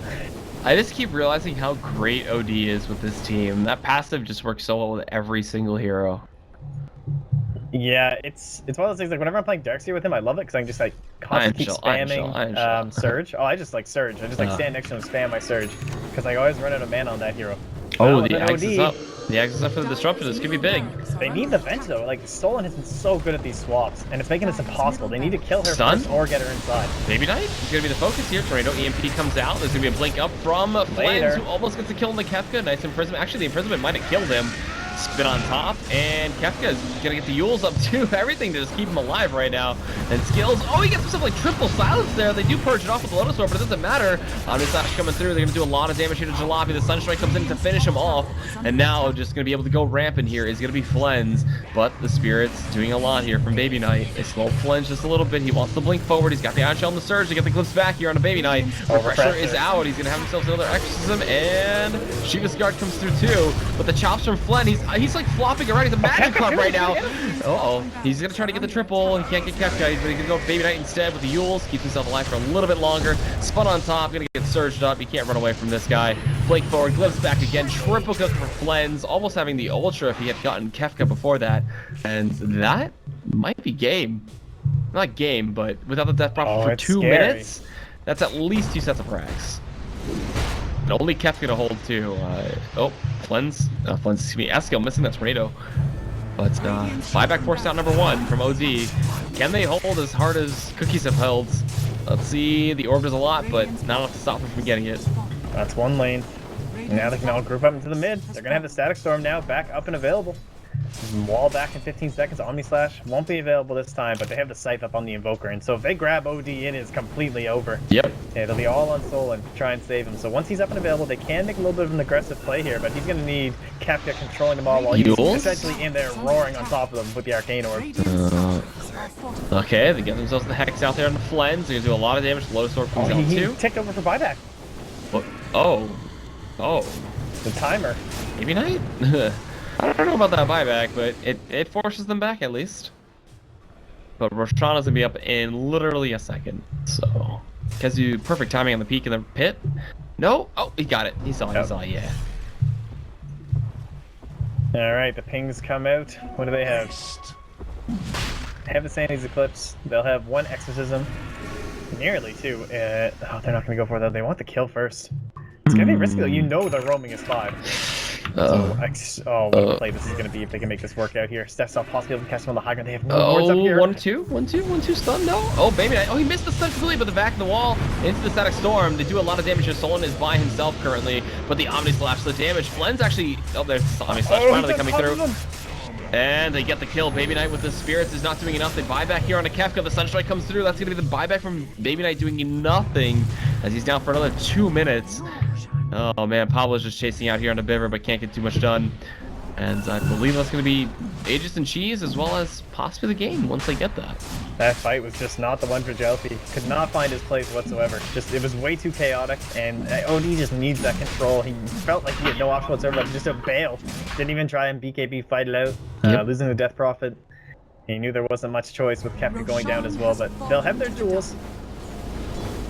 I just keep realizing how great OD is with this team. That passive just works so well with every single hero. Yeah, it's one of those things, like, whenever I'm playing Darkseer with him, I love it because I can just, like, constantly keep spamming Surge. Oh, I just like Surge. I just, like, stand next to him and spam my Surge. Because I always run out of mana on that hero. Oh, the Axe is up. The Axe is up for the Disruptor. This could be big. They need the vent, though. Like, Stolen has been so good at these swaps, and it's making this impossible. They need to kill her first or get her inside. Baby Knight is going to be the focus here. Tornado EMP comes out. There's going to be a blink up from Flens, who almost gets a kill in the Kefka. Nice imprisonment. Actually, the imprisonment might have killed him. Spin on top, and Kefka is gonna get the Yules up too. Everything to just keep him alive right now. And skills. Oh, he gets himself like triple silence there. They do purge it off with the Lotus Orb, but it doesn't matter. Omni Slash coming through. They're gonna do a lot of damage here to Jalopy. The Sunstrike comes in to finish him off, and now just gonna be able to go rampant here is gonna be Flens. But the Spirit's doing a lot here from Baby Knight. They slow Flens just a little bit. He wants to blink forward. He's got the Iron Shell and the Surge to get the Glimpse back here on a Baby Knight. Pressure is out. He's gonna have himself another Exorcism, and Shiva's Guard comes through too. But the chops from Flen, he's He's like flopping already. The Magic Club right now. Uh-oh. He's gonna try to get the triple. He can't get Kefka. He's gonna go Baby Knight instead with the Yules. Keeps himself alive for a little bit longer. Spun on top. Gonna get surged up. He can't run away from this guy. Flake forward. Glimpse back again. Triple kill for Flens. Almost having the Ultra if he had gotten Kefka before that. And that might be game. Not game, but without the death prophet for 2 minutes, that's at least 2 sets of frags. And only Kefka to hold too. Flens, excuse me, Eskill missing that tornado. But buyback forced out number 1 from OD. Can they hold as hard as Cookies have held? Let's see, the orb does a lot, but not enough to stop them from getting it. That's one lane. Now they can all group up into the mid. They're gonna have the Static Storm now back up and available. Wall back in 15 seconds. Omni Slash won't be available this time, but they have the Scythe up on the Invoker, and so if they grab OD in, it's completely over. Yep. Yeah, they'll be all on Soul and try and save him. So once he's up and available, they can make a little bit of an aggressive play here, but he's going to need Kefka controlling them all while he's essentially in there roaring on top of them with the Arcane Orb. Okay, they get themselves the Hex out there on the Flens. They're going to do a lot of damage. Low Sword comes out too. He ticked over for buyback. What? Oh. The timer. Maybe Knight? I don't know about that buyback, but it forces them back at least. But Roshana's gonna be up in literally a second. So, Kezu, perfect timing on the peak in the pit. No, oh, he got it. He saw it, yeah. All right, the pings come out. What do they have? They have the Sandy's Eclipse. They'll have 1 Exorcism. Nearly 2. They're not gonna go for that. They want the kill first. It's gonna be risky though. You know their roaming is 5. What a play this is going to be if they can make this work out here. Steph's off possibly catch him on the high ground. They have no wards up here. 1-2 stun, no. Oh, Baby Knight. Oh, he missed the stun completely, but the back in the wall into the Static Storm. They do a lot of damage. Solon is by himself currently, but the Omni Slash, the damage. Flens actually, there's the Omni Slash finally coming through. And they get the kill. Baby Knight with the Spirits is not doing enough. They buy back here on a Kefka. The Sunstrike comes through. That's going to be the buyback from Baby Knight doing nothing as he's down for another 2 minutes. Oh man, Pablo's just chasing out here on the Biver, but can't get too much done. And I believe that's going to be Aegis and Cheese, as well as possibly the game once they get that. That fight was just not the one for Jelpy. Could not find his place whatsoever. It was way too chaotic, and OD just needs that control. He felt like he had no option whatsoever, but just a bail. Didn't even try and BKB fight it out, losing the Death Prophet. He knew there wasn't much choice with Kefka going down as well, but they'll have their duels.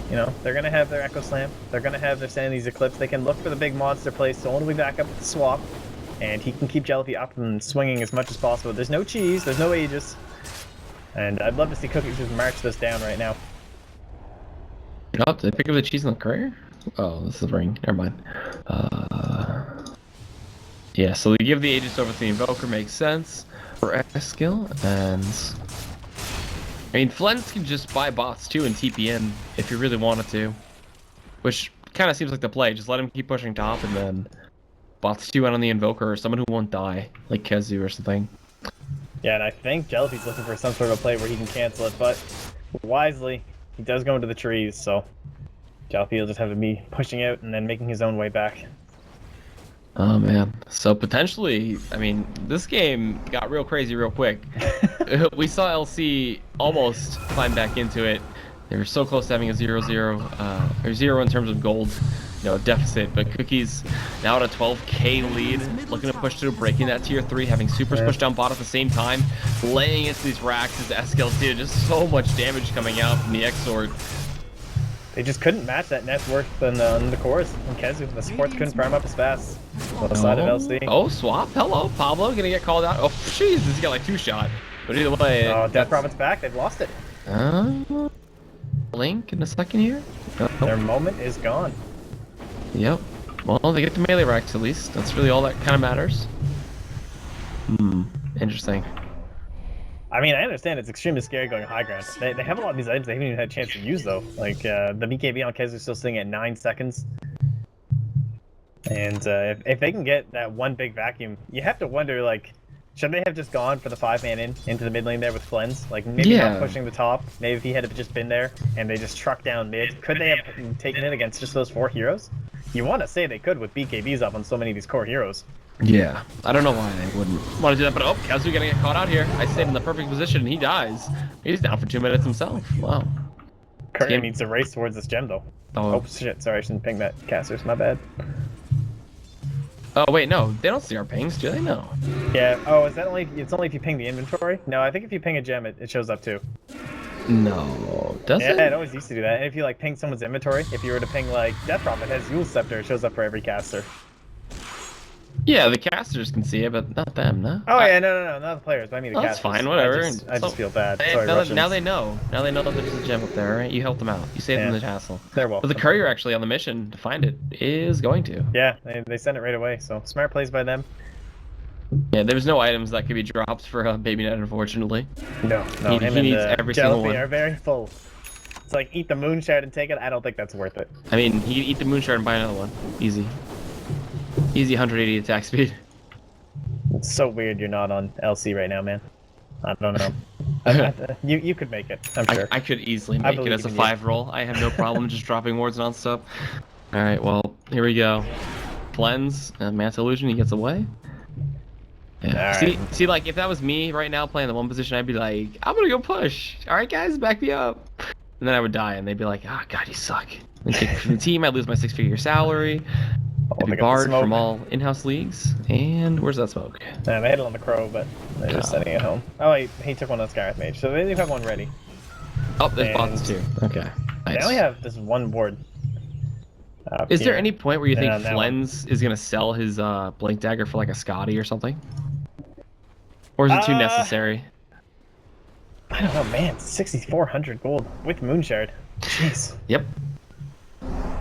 You know, they're going to have their Echo Slam. They're going to have their Sandy's Eclipse. They can look for the big monster play. Someone will be back up with the swap. And he can keep Jelpy up and swinging as much as possible. There's no Cheese. There's no Aegis. And I'd love to see Cookies just march this down right now. Oh, did they pick up the Cheese in the courier? Oh, this is the ring. Never mind. Yeah, so we give the Aegis over to the Invoker. Makes sense for Eskill. And I mean, Flens can just buy bots too and TP in if you really wanted to, which kind of seems like the play. Just let him keep pushing top and then bots 2 out on the Invoker or someone who won't die, like Kezu or something. Yeah, and I think Jelpy's looking for some sort of play where he can cancel it, but wisely, he does go into the trees, so Jelpy will just have to be pushing out and then making his own way back. Oh man, so potentially, I mean, this game got real crazy real quick. We saw LC almost climb back into it. They were so close to having a 0-0, or 0 in terms of gold, deficit, but Cookies now at a 12k lead, looking to push through, breaking that tier 3, having supers push down bot at the same time, laying into these racks as SKLT, just so much damage coming out from the X-Sword. They just couldn't match that net worth on the cores from Kezu. The supports couldn't farm up as fast. Both side of LC. Oh, swap. Hello, Pablo gonna get called out. Oh, jeez, he's got like 2 shot. But either way. Oh, Death Prophet's back. They've lost it. Blink in a second here. Their moment is gone. Yep. Well, they get the melee racks at least. That's really all that kind of matters. Interesting. I mean, I understand it's extremely scary going high ground. They have a lot of these items they haven't even had a chance to use, though. Like, the BKB on Kezu is still sitting at 9 seconds. And if they can get that one big vacuum, you have to wonder, like, should they have just gone for the 5-man into the mid lane there with Flens? Like, maybe not pushing the top. Maybe if he had just been there and they just trucked down mid. Could they have taken it against just those 4 heroes? You want to say they could with BKBs up on so many of these core heroes. Yeah, I don't know why they wouldn't want to do that, but Kezu gonna get caught out here. I stayed in the perfect position and he dies. He's down for 2 minutes himself. Wow. Curry needs to race towards this gem though. Oh shit, sorry, I shouldn't ping that casters, my bad. Oh wait, no, they don't see our pings, do they? No. Yeah. Oh, is that only? It's only if you ping the inventory. No, I think if you ping a gem, it shows up too. No. Does Yeah, it? it always used to do that. And if you like ping someone's inventory, if you were to ping like Death Drop, it has Yule Scepter. It shows up for every caster. Yeah, the casters can see it, but not them, no? Oh yeah, no, not the players. But I mean the Oh, that's casters. fine, whatever. I just feel bad. Hey, Sorry, now they know. Now they know that there's a gem up there, right? You helped them out. You saved them the hassle. They're welcome. But the courier actually on the mission to find it is going to. Yeah, they sent it right away. So smart plays by them. Yeah, there's no items that could be dropped for BabyNet, unfortunately. No, He him needs and every single one. are very full. It's like eat the moonshard and take it. I don't think that's worth it. I mean, he could eat the moonshard and buy another one. Easy. Easy 180 attack speed. It's so weird you're not on LC right now, man. I don't know. You could make it, I'm sure. I could easily make it as a 5 roll. I have no problem just dropping wards non-stop. Alright, well, here we go. Cleanse, Manta Illusion, he gets away. Yeah. See, like, if that was me right now playing the one position, I'd be like, I'm gonna go push. Alright, guys, back me up. And then I would die, and they'd be like, ah, God, you suck. And from the team, I'd lose my 6-figure salary. I'd be barred from all in-house leagues. And where's that smoke? Yeah, they had it on the Crow, but they're just sending it home. Oh, wait, he took one on Scarith Mage, so they do have one ready. Oh, there's bots too. Okay, nice. They only have this one board. Is there any point where you think Flens is gonna sell his Blink Dagger for like a Scotty or something? Or is it too necessary? I don't know, man. 6,400 gold with Moonshard. Jeez. Yep.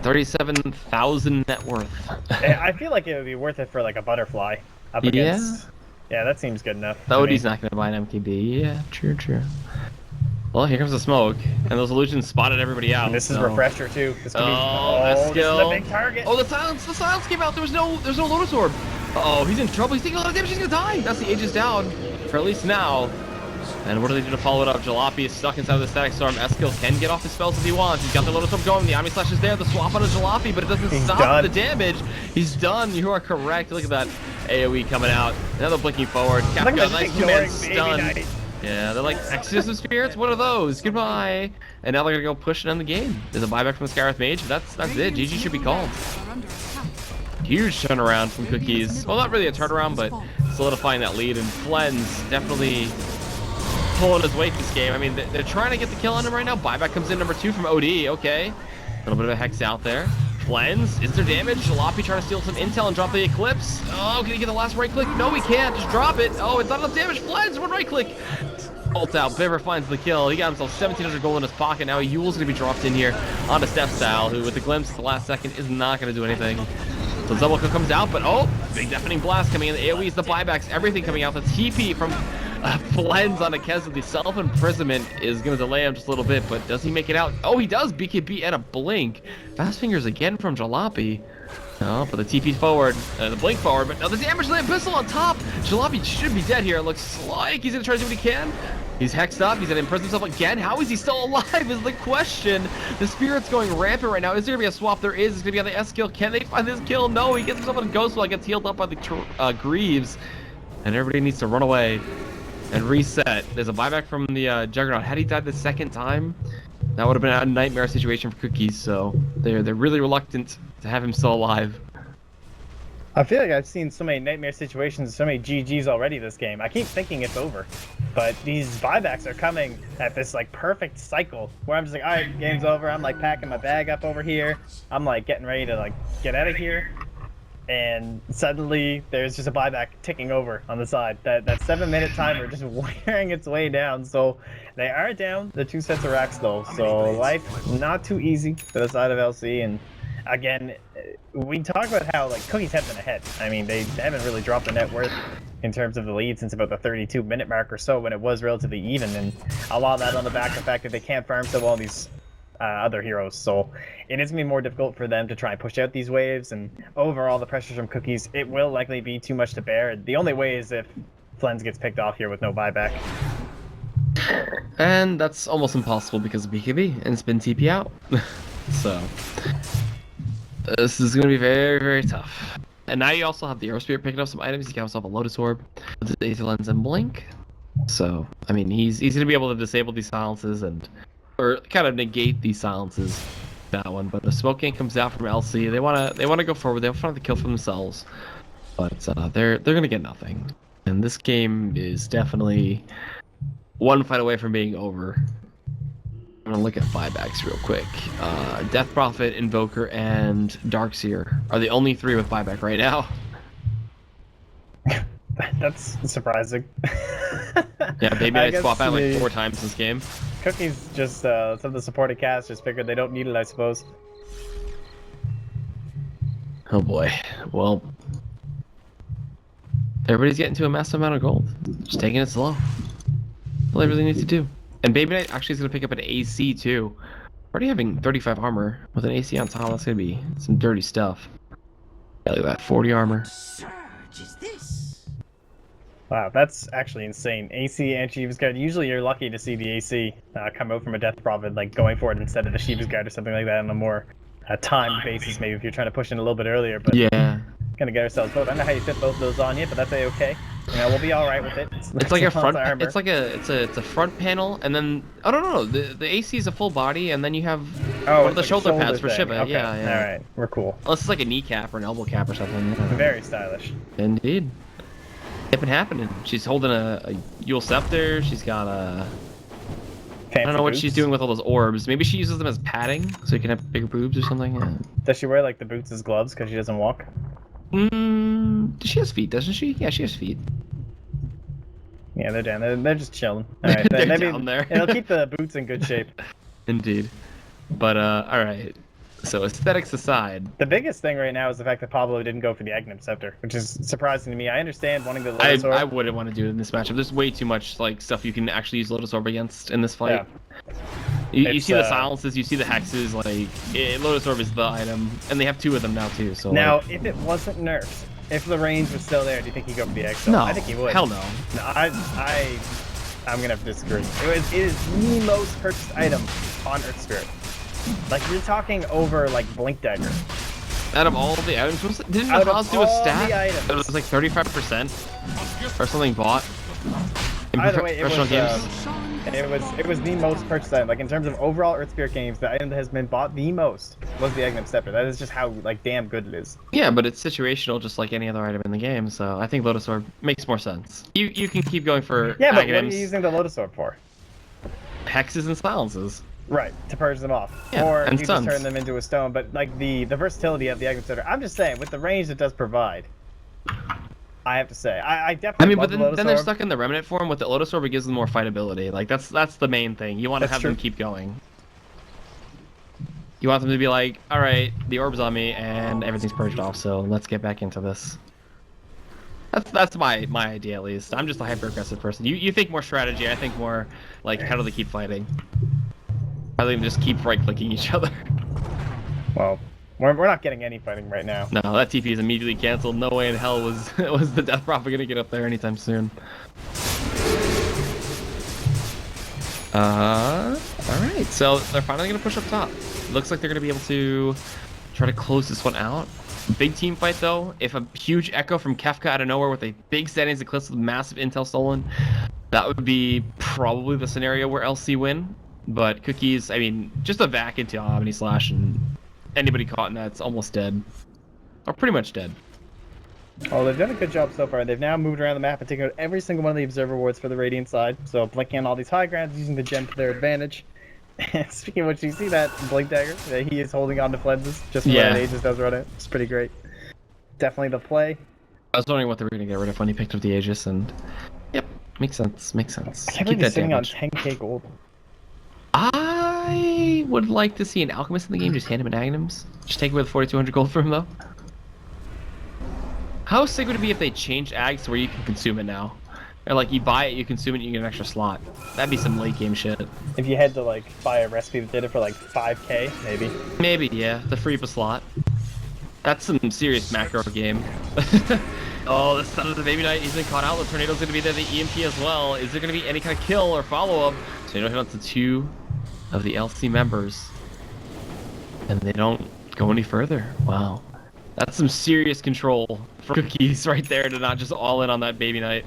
37,000 net worth. I feel like it would be worth it for like a butterfly up against. Yeah, that seems good enough. Odie's not gonna buy an MKB. Yeah, true. Well, here comes the smoke, and those illusions spotted everybody out. And this is Refresher too. This could that skill. This is a big target. Oh, the silence came out. There's no Lotus Orb. Uh oh, he's in trouble. He's taking a lot of damage. He's gonna die. That's the Aegis down for at least now. And what are they doing to follow it up? Jalopy is stuck inside of the Static Storm. Eskil can get off his spells if he wants. He's got the Lotus Orb going. The Omni Slash is there. The swap on a Jalopy, but it doesn't stop the damage. He's done. You are correct. Look at that AoE coming out. Another blinking forward. Cap got a nice two-man stun. Yeah, they're like, Exorcism Spirits? What are those? Goodbye. And now they're going to go pushing on the game. There's a buyback from the Scarith Mage. That's it. GG should be called. Huge turnaround from Cookies. Well, not really a turnaround, but solidifying that lead. And Flens definitely pulling his weight this game. I mean, they're trying to get the kill on him right now. Buyback comes in number 2 from OD. Okay. A little bit of a hex out there. Flens, is there damage? Jalopy trying to steal some intel and drop the Eclipse. Oh, can he get the last right click? No, he can't. Just drop it. Oh, it's not enough damage. Flens, one right click. Ult out. Biver finds the kill. He got himself 1,700 gold in his pocket. Now Yule's going to be dropped in here onto Steph Style, who with the glimpse at the last second is not going to do anything. So double kill comes out, but oh, big deafening blast coming in. The AoEs, the buybacks, everything coming out. The TP from Flens on a Kez with the self-imprisonment is going to delay him just a little bit, but does he make it out? Oh, he does. BKB and a blink. Fast fingers again from Jalopy. No, but the TP forward, the blink forward, but now the damage to the Abyssal on top. Jalopy should be dead here. It looks like he's going to try to do what he can. He's hexed up. He's going to imprison himself again. How is he still alive is the question. The Spirit's going rampant right now. Is there going to be a swap? There is. It's going to be on the S kill. Can they find this kill? No, he gets himself on a Ghost while he gets healed up by the Greaves. And everybody needs to run away and reset. There's a buyback from the Juggernaut. Had he died the second time, that would have been a nightmare situation for Cookies. So they're really reluctant to have him still alive. I feel like I've seen so many nightmare situations, so many GGs already this game. I keep thinking it's over, but these buybacks are coming at this like perfect cycle where I'm just like, all right, game's over. I'm like packing my bag up over here. I'm like getting ready to like get out of here. And suddenly there's just a buyback ticking over on the side. That 7-minute timer just wearing its way down. So they are down the 2 sets of racks though. So life not too easy for the side of LC. And again, we talk about how like Cookies have been ahead. I mean, they haven't really dropped the net worth in terms of the lead since about the 32-minute mark or so when it was relatively even. And a lot of that on the back of the fact that they can't farm so well these other heroes. So it is going to be more difficult for them to try and push out these waves, and overall the pressures from Cookies, it will likely be too much to bear. The only way is if Flens gets picked off here with no buyback. And that's almost impossible because of BKB and spin TP out. So this is going to be very, very tough. And now you also have the Aero Spirit picking up some items. He got himself a Lotus Orb, the Aether Lens, and Blink. So, I mean, he's going to be able to disable these silences or kind of negate these silences. That one, but the smoke game comes out from LC. They wanna go forward. They want to find the kill for themselves. but they're gonna get nothing. And this game is definitely one fight away from being over. I'm gonna look at buybacks real quick. Death Prophet, Invoker, and Darkseer are the only 3 with buyback right now. That's surprising. Yeah, Baby Knight swap out like 4 times this game. Cookies just, some of the supported cast just figured they don't need it, I suppose. Oh boy. Well, everybody's getting to a massive amount of gold. Just taking it slow. All they really need to do. And Baby Knight actually is going to pick up an AC too. Already having 35 armor with an AC on top. That's going to be some dirty stuff. Yeah, look at that, 40 armor. Surge is this? Wow, that's actually insane. AC and Shiva's Guard. Usually you're lucky to see the AC come out from a Death Prophet, like going for it instead of the Shiva's Guard or something like that on a more timed basis, maybe if you're trying to push in a little bit earlier. But yeah. Gonna get ourselves both. I don't know how you fit both of those on you, but that's okay. You know, we'll be all right with it. It's like a front. It's like it's a front panel, and then I don't know. The AC is a full body, and then you have one of the shoulder pads for Shiva. Okay. Yeah, yeah. All right, we're cool. Unless it's like a kneecap or an elbow cap or something. Very stylish. Indeed. It's been happening. She's holding a Yule Scepter. She's got a. I don't know what she's doing with all those orbs. Maybe she uses them as padding, so you can have bigger boobs or something. Yeah. Does she wear like the boots as gloves because she doesn't walk? She has feet, doesn't she? Yeah, she has feet. Yeah, they're down. They're just chilling. All right, They're maybe down there. It'll keep the boots in good shape. Indeed. But all right. So aesthetics aside, the biggest thing right now is the fact that Pablo didn't go for the Aghanim Scepter, which is surprising to me. I understand wanting the Lotus Orb. I wouldn't want to do it in this matchup. There's way too much like stuff you can actually use Lotus Orb against in this fight. Yeah. You see the silences, you see the hexes. Like Lotus Orb is the item, and they have 2 of them now too. So now, like, if it wasn't nerfed, if the range was still there, do you think he'd go for the Exo? No, I think he would. Hell no. No, I'm gonna have to disagree. It is the most purchased item on Earth Spirit. Like you're talking over like Blink Dagger. Out of all the items, didn't Haas do a stat? It was like 35% or something bought in Either way, professional games. It was the most purchased item. Like in terms of overall Earth Spirit games, the item that has been bought the most was the Aghanim Scepter. That is just how like damn good it is. Yeah, but it's situational, just like any other item in the game. So I think Lotus Orb makes more sense. You can keep going for yeah, but Aghanims. what are you using the Lotus Orb for? Hexes and silences. Right, to purge them off. Yeah, or and you stuns. just turn them into a stone. But like the versatility of the Aghanim Scepter, I'm just saying, with the range it does provide, I have to say, I definitely. But then they're stuck in the Remnant form. With the Lotus Orb, it gives them more fightability. Like that's the main thing. You want to have them keep going. You want them to be like, all right, the orb's on me and everything's purged off. So let's get back into this. That's my idea at least. I'm just a hyper aggressive person. You think more strategy. I think more like how do they keep fighting? Rather than just keep right clicking each other. Well, we're not getting any fighting right now. No, that TP is immediately canceled. No way in hell was the Death Prophet gonna get up there anytime soon. Alright, so they're finally gonna push up top. Looks like they're gonna be able to try to close this one out. Big team fight though. If a huge echo from Kefka out of nowhere with a big standings eclipse with massive intel stolen, that would be probably the scenario where LC win. But Cookies, I mean, just a vac into Omni Slash and anybody caught in that's almost dead. Or pretty much dead. Well, they've done a good job so far. They've now moved around the map and taken out every single one of the observer wards for the Radiant side. So blinking on all these high grounds, using the gem to their advantage. And speaking of which, you see that Blink Dagger that he is holding on to Flenses just when that Aegis does run out. It's pretty great. Definitely the play. I was wondering what they were going to get rid of when he picked up the Aegis, and yep, makes sense, makes sense. I can't believe he's sitting on 10k gold. I would like to see an Alchemist in the game, just hand him an Aghanims. Just take away the 4,200 gold from him, though. How sick would it be if they changed Ags to where you can consume it now? Or like, you buy it, you consume it, you get an extra slot. That'd be some late game shit. If you had to like buy a recipe that did it for like 5k, maybe. Maybe, yeah, to free up a slot. That's some serious macro game. Oh, the son of the Baby Knight, he's been caught out. The Tornado's going to be there, the EMP as well. Is there going to be any kind of kill or follow-up? So you don't hit on to 2 of the LC members. And they don't go any further. Wow. That's some serious control for Cookies right there to not just all in on that Baby Knight.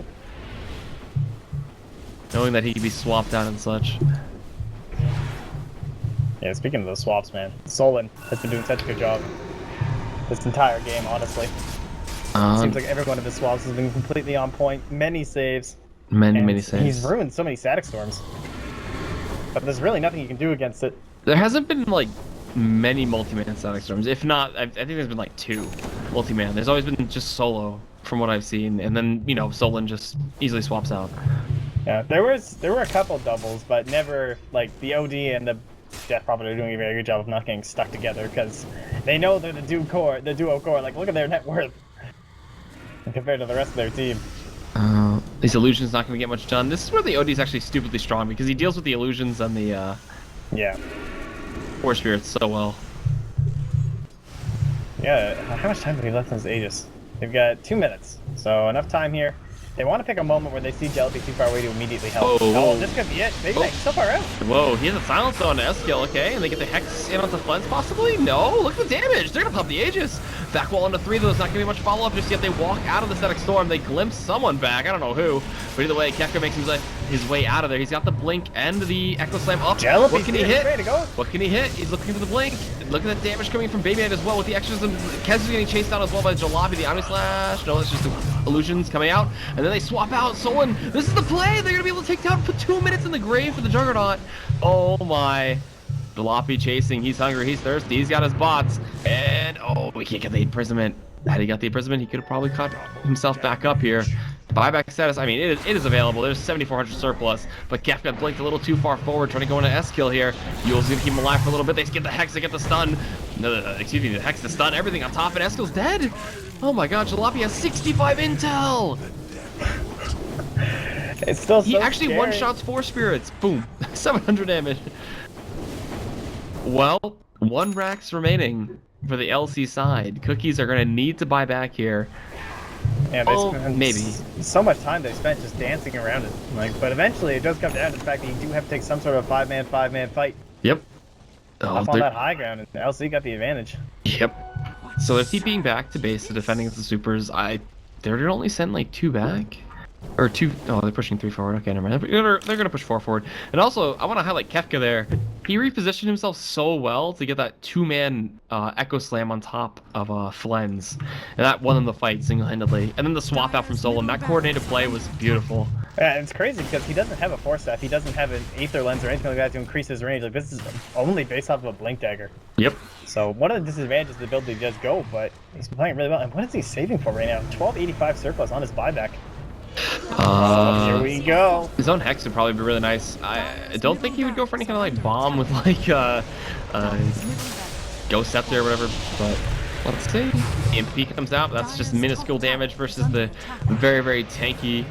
Knowing that he could be swapped out and such. Yeah, speaking of those swaps, man, Solon has been doing such a good job this entire game, honestly. Seems like every one of his swaps has been completely on point. Many saves. Many saves. He's ruined so many static storms. But there's really nothing you can do against it. There hasn't been like many multi-man static storms. If not, I think there's been like 2 multi-man. There's always been just solo from what I've seen, and then Solon just easily swaps out. Yeah, there were a couple doubles, but never like the OD and the Death Prophet are doing a very good job of not getting stuck together because they know they're the duo core. Like, look at their net worth compared to the rest of their team. These illusions not going to get much done. This is where the OD is actually stupidly strong because he deals with the illusions and the Force Spirits so well. Yeah, how much time do we have left in this Aegis? They've got 2 minutes, so enough time here. They want to pick a moment where they see Jelly too far away to immediately help. Oh, this could be it. Maybe so far out. Whoa, he has a silence on S-kill, okay, and they get the Hex in onto Flens possibly? No, look at the damage. They're going to pop the Aegis. Back wall into 3, though. There's not going to be much follow-up just yet. They walk out of the static storm. They glimpse someone back. I don't know who. But either way, Kefka makes his way out of there. He's got the blink and the Echo Slam up. What can he hit? What can he hit? He's looking for the blink. Look at the damage coming from Baby Knight as well with the extras. Kez is getting chased down as well by Jalopy, the Omni Slash. No, it's just the illusions coming out. And then they swap out. Solon, this is the play. They're going to be able to take down for 2 minutes in the grave for the Juggernaut. Oh my. Jalopy chasing. He's hungry. He's thirsty. He's got his bots. And we can't get the imprisonment. Had he got the imprisonment, he could have probably caught himself back up here. Buyback status, I mean, it is available. There's 7,400 surplus, but Kef got blinked a little too far forward, trying to go into S-kill here. Yule's gonna keep him alive for a little bit. They get the Hex, they get the stun. No, excuse me, the Hex, the stun, everything on top, and S-kill's dead. Oh my god, Jalopy has 65 intel. It's still so He actually scary. one-shots 4 spirits. Boom, 700 damage. Well, 1 Rax remaining for the LC side. Cookies are gonna need to buy back here. Yeah, they spent maybe so much time they spent just dancing around it. But eventually it does come down to the fact that you do have to take some sort of 5-man fight. Yep. Up on that high ground, and LC got the advantage. Yep. So they're TPing back to base, to defending the supers. They're gonna only send like 2 back. Or 2, they're pushing 3 forward. Okay, never mind. They're gonna push 4 forward. And also, I want to highlight Kefka there. He repositioned himself so well to get that 2-man Echo Slam on top of Flens. And that won them the fight single-handedly. And then the swap out from Solon. That coordinated play was beautiful. Yeah, it's crazy because he doesn't have a Force Staff. He doesn't have an Aether Lens or anything like that to increase his range. Like, this is only based off of a Blink Dagger. Yep. So one of the disadvantages of the ability does go, but he's playing really well. And what is he saving for right now? 1285 surplus on his buyback. Here we go. His own Hex would probably be really nice. I don't think he would go for any kind of like bomb with like Ghost Scepter or whatever, but let's see. EMP comes out, but that's just minuscule damage versus the very, very tanky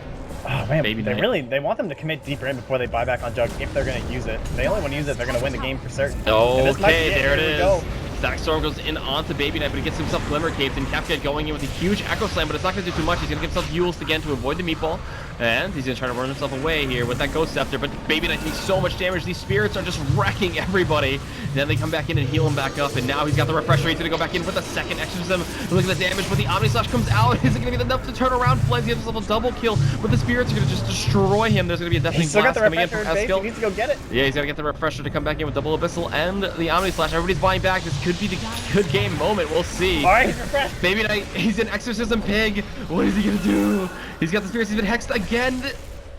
Baby Knight. They want them to commit deeper in before they buy back on Jug if they're going to use it. If they only want to use it, they're going to win the game for certain. Okay, there it is. Static Storm goes in onto Baby Knight, but he gets himself Glimmer Caped, and Kefka going in with a huge Echo Slam, but it's not going to do too much. He's going to give himself Yules again to avoid the meatball, and he's going to try to run himself away here with that Ghost Scepter, but Baby Knight takes so much damage. These spirits are just wrecking everybody. Then they come back in and heal him back up, and now he's got the Refresher. He's going to go back in with a second Exorcism. Look at the damage, but the Omni Slash comes out. Is it going to be enough to turn around? Flens gives himself a double kill, but the spirits are going to just destroy him. There's going to be a deafening blast coming in from Eskil. He needs to go get it. Yeah, he's got to get the Refresher to come back in with double Abyssal and the Omni Slash. Everybody's buying back. This could be the good game moment. We'll see. All right, he's refreshed. Baby Knight, he's an Exorcism Pig. What is he going to do? He's got the spirits. He's been hexed again.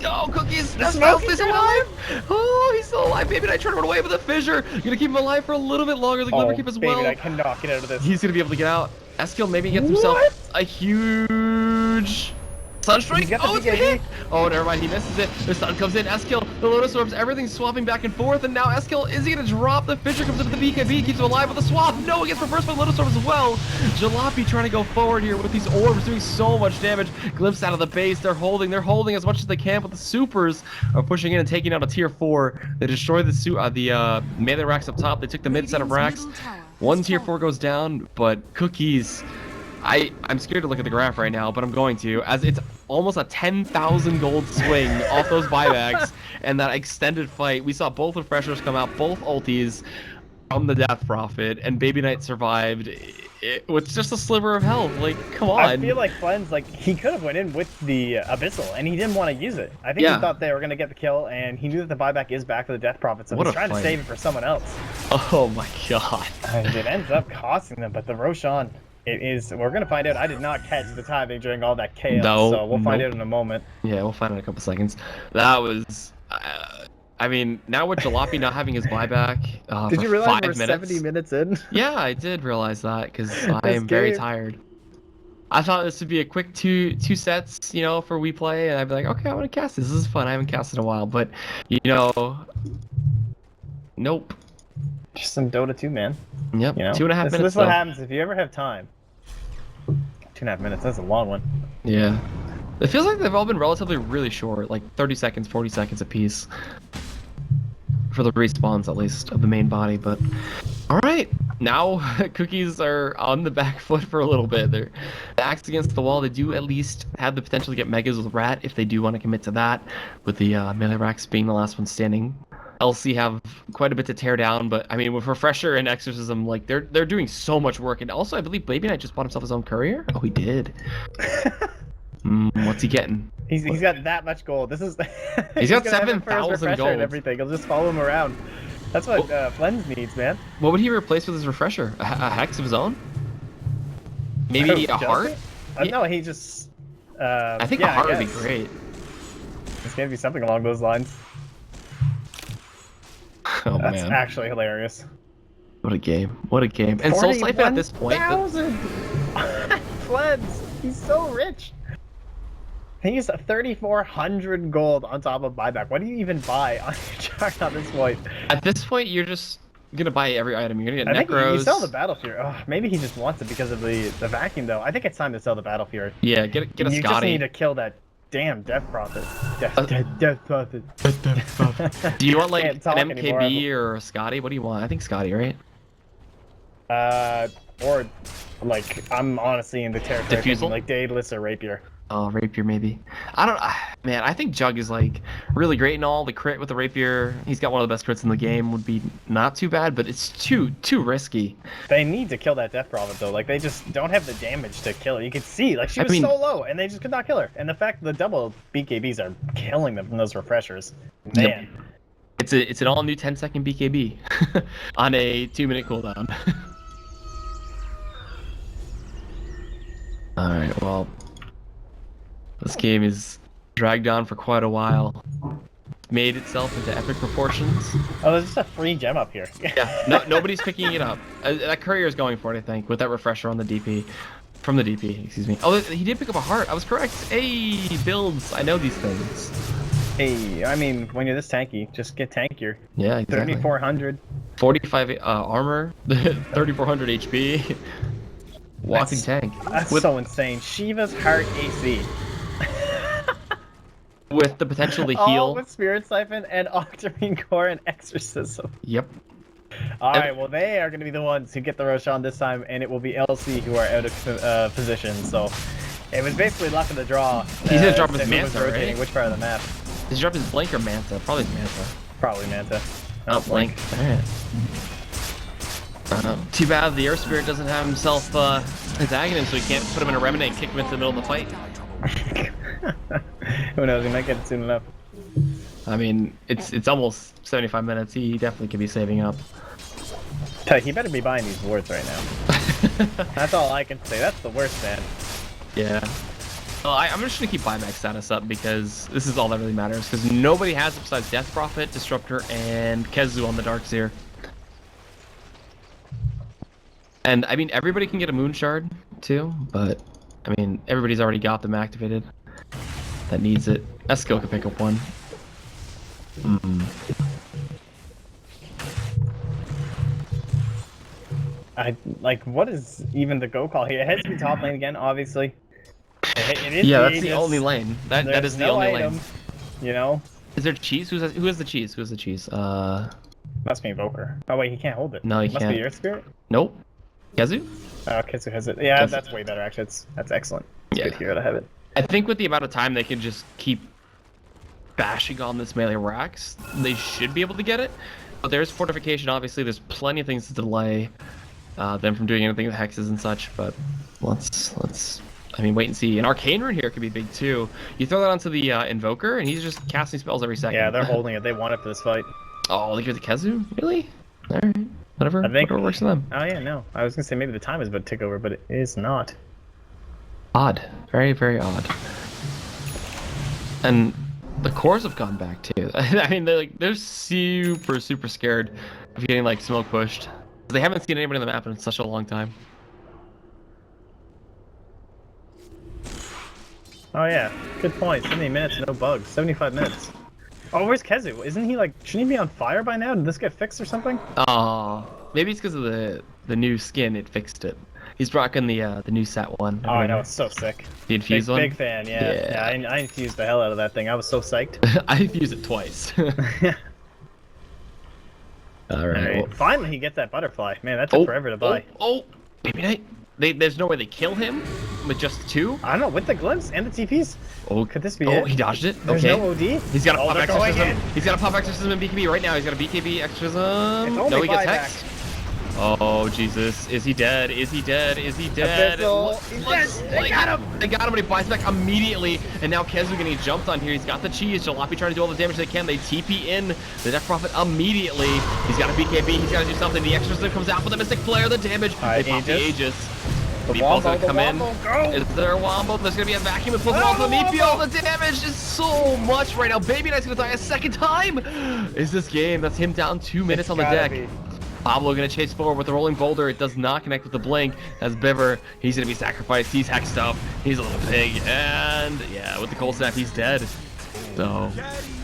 Oh, Cookies! That's He's alive! Oh, he's still alive! Baby Knight trying to run away with a fissure. Gonna keep him alive for a little bit longer. The Glimmer Keep as well. Baby Knight cannot get out of this. He's gonna be able to get out. Eskil maybe gets himself a huge Sunstrike. Oh, it's a hit! Oh, never mind. He misses it. The stun comes in. Eskil, the Lotus Orbs, everything's swapping back and forth. And now Eskil, is he gonna drop? The fissure comes into the BKB, keeps him alive with the swap. No, it gets reversed by Lotus Orbs as well. Jalopy trying to go forward here with these orbs, doing so much damage. Glimpse out of the base. They're holding as much as they can, but the supers are pushing in and taking out a tier 4. They destroy the melee racks up top. They took the mid set of racks. One tier 4 goes down, but Cookies. I'm scared to look at the graph right now, but I'm going to, as it's almost a 10,000 gold swing off those buybacks and that extended fight. We saw both refreshers come out, both ultis from the Death Prophet, and Baby Knight survived with just a sliver of health. Like, come on. I feel like Flens, like, he could have went in with the Abyssal, and he didn't want to use it. I think he thought they were going to get the kill, and he knew that the buyback is back for the Death Prophet, so he's trying to save it for someone else. Oh my god. And it ends up costing them, but the Roshan... It is. We're gonna find out. I did not catch the timing during all that chaos, No, so we'll find nope. out in a moment. Yeah, we'll find out in a couple seconds. That was. I mean, now with Jalopy not having his buyback Did for you realize 5 we're minutes. 70 minutes in? Yeah, I did realize that because I This am very game- tired. I thought this would be a quick two sets, you know, for WePlay, and I'd be like, okay, I want to cast this. This is fun. I haven't casted in a while, but you know, nope. Just some Dota 2, man. Yep, You know, 2.5 minutes. This is what though. happens if you ever have time. 2.5 minutes. That's a long one. Yeah. It feels like they've all been relatively really short, like 30 seconds, 40 seconds a piece. For the respawns, at least, of the main body, but... Alright, now Cookies are on the back foot for a little bit. They're backs against the wall. They do at least have the potential to get Megas with Rat if they do want to commit to that, with the melee racks being the last one standing. LC have quite a bit to tear down, but I mean, with Refresher and Exorcism, like they're doing so much work. And also, I believe Baby Knight just bought himself his own courier. Oh, he did. What's he getting? He's got that much gold. This is. He's got gonna have it for his 7,000 refresher gold. and everything. He'll just follow him around. That's what Flens needs, man. What would he replace with his Refresher? A Hex of his own? Maybe a Heart? No, he just. I think a Heart would be great. It's gonna be something along those lines. Oh That's man, actually hilarious. what a game! What a game! And Soul Siphon at this point. 41,000! Flens, he's so rich. He's 3,400 gold on top of buyback. What do you even buy on your chart at this point? At this point, you're just gonna buy every item. You're gonna I get think you Necros. sell the Battle Fury. Oh, maybe he just wants it because of the vacuum, though. I think it's time to sell the Battle Fury. Yeah, get a You just Scotty. need to kill that damn Death Prophet. Death Prophet. Do you want like Can't an talk MKB anymore. or a Scotty? What do you want? I think Scotty, right? Or like I'm honestly in the territory of Diffusal? thinking, like Daedalus or Rapier. Oh, Rapier maybe. I don't. Man, I think Jug is like really great and all. The crit with the Rapier, he's got one of the best crits in the game. Would be not too bad, but it's too risky. They need to kill that Death Prophet though. Like they just don't have the damage to kill her. You could see, like she was so low, and they just could not kill her. And the fact the double BKBs are killing them from those refreshers, man. Yep. It's an all new 10-second BKB on a 2-minute cooldown. All right, well. This game is dragged on for quite a while. Made itself into epic proportions. Oh, there's just a free gem up here. Yeah, nobody's picking it up. That courier is going for it, I think, with that refresher on the DP. From the DP, excuse me. Oh, he did pick up a heart. I was correct. Hey, builds. I know these things. Hey, I mean, when you're this tanky, just get tankier. Yeah, exactly. 3,400. 45 armor, 3,400 HP. Walking tank. That's so insane. Shiva's heart AC. With the potential to All heal. with Spirit Siphon and Octarine Core and Exorcism. Yep. Alright, well they are going to be the ones who get the Roshan this time, and it will be LC who are out of position, so it was basically luck of the draw. He's going to drop his who was Manta, rotating right? which part of the map. Does he drop his Blink or Manta? Probably his Manta. Probably Manta. Oh, Blink. Alright. Too bad the Air Spirit doesn't have himself his Aghanim, so he can't put him in a Remnant and kick him into the middle of the fight. Who knows, he might get it soon enough. I mean, it's almost 75 minutes. He definitely could be saving up. He better be buying these wards right now. That's all I can say. That's the worst, man. Yeah. Well, I'm just gonna keep buyback status up because this is all that really matters. Because nobody has it besides Death Prophet, Disruptor, and Kezu on the Darkseer. And I mean, everybody can get a Moon Shard too, but I mean, everybody's already got them activated. That needs it. Skill can pick up one. What is even the go call here? It has to be top lane again, obviously. It is Yeah, the that's the Aegis. only lane. That is the no only item, lane. You know? Is there cheese? Who has the cheese? Who has the cheese? Must be Invoker. Oh wait, he can't hold it. No, he Must can't. be Earth Spirit? Nope. Kezu? Oh, Kitsu has it. Yeah, Kezu. that's way better actually. That's excellent. It's Yeah. good hero to have it. I think with the amount of time they can just keep bashing on this melee racks, they should be able to get it. But there's fortification, obviously. There's plenty of things to delay them from doing anything with hexes and such. But let's wait and see. An arcane rune here could be big too. You throw that onto the invoker, and he's just casting spells every second. Yeah, they're holding it. They want it for this fight. Oh, they give it to Kezu? Really? All right. Whatever, whatever works for them. Oh yeah, no. I was gonna say maybe the time is about to tick over, but it is not. Odd. Very, very odd. And the cores have gone back too. I mean, they're super, super scared of getting like smoke pushed. They haven't seen anybody on the map in such a long time. Oh yeah, good point. 70 minutes, no bugs. 75 minutes. Oh, where's Kezu? Isn't he like, shouldn't he be on fire by now? Did this get fixed or something? Oh, maybe it's because of the new skin. It fixed it. He's rocking the new set one. Oh, I know, it's so sick. The infused one? Big fan, yeah. I infused the hell out of that thing. I was so psyched. I infused it twice. Alright. Well, finally he gets that butterfly. Man, that took forever to buy. Baby Knight. There's no way they kill him with just 2? I don't know, with the glimpse and the TPs. Oh, could this be it? it? He dodged it. There's okay. no OD? He's got a pop they're going exorcism. in. He's got a pop exorcism in BKB right now. He's got a BKB exorcism. It's only he gets buyback. hexed. Oh Jesus! Is he dead? Is he dead? Is he dead? He's dead. They got him. They got him, but he buys back immediately. And now Kezu getting jumped on here. He's got the cheese. Jalopy trying to do all the damage they can. They TP in the Death Prophet immediately. He's got a BKB. He's got to do something. The exorcism comes out with the Mystic Flare. The damage. They pop the Aegis. The Meatball's wombo, gonna come in. Go. Is there a wombo? There's gonna be a vacuum and pulls it off the Meatball. The damage is so much right now. Baby Knight's gonna die a second time. Is this game? That's him down 2 minutes on the deck. Pablo gonna chase forward with the rolling boulder. It does not connect with the blink. As Biver, he's gonna be sacrificed. He's hexed up. He's a little pig. And yeah, with the cold snap, he's dead. So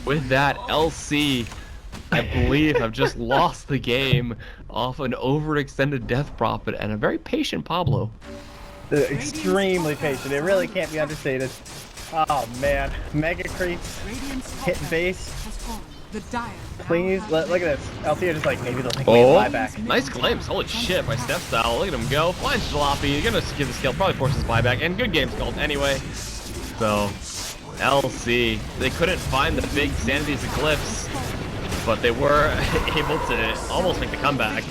with that, LC, I believe I've just lost the game off an overextended Death Prophet and a very patient Pablo. Extremely patient. It really can't be understated. Oh man, Mega Creeps, hit base. Please, look at this. LC are just like, maybe they'll take me a buyback. Nice glimpse. Holy shit, by Step Style. Look at him go. Flying Jalopy. You're gonna give the skill. Probably forces buyback. And good game called anyway. So, LC. They couldn't find the big Sanity's Eclipse, but they were able to almost make the comeback.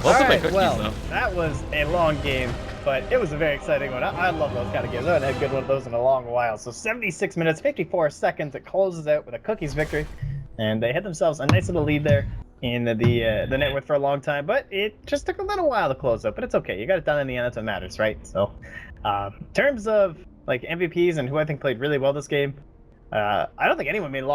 Alright, well, that was a long game, but it was a very exciting one. I love those kind of games. I haven't had a good one of those in a long while. So 76 minutes, 54 seconds. It closes out with a Cookies victory, and they hit themselves a nice little lead there in the network for a long time. But it just took a little while to close up. But it's okay. You got it done in the end. That's what matters, right? So, in terms of like MVPs and who I think played really well this game, I don't think anyone made a lot of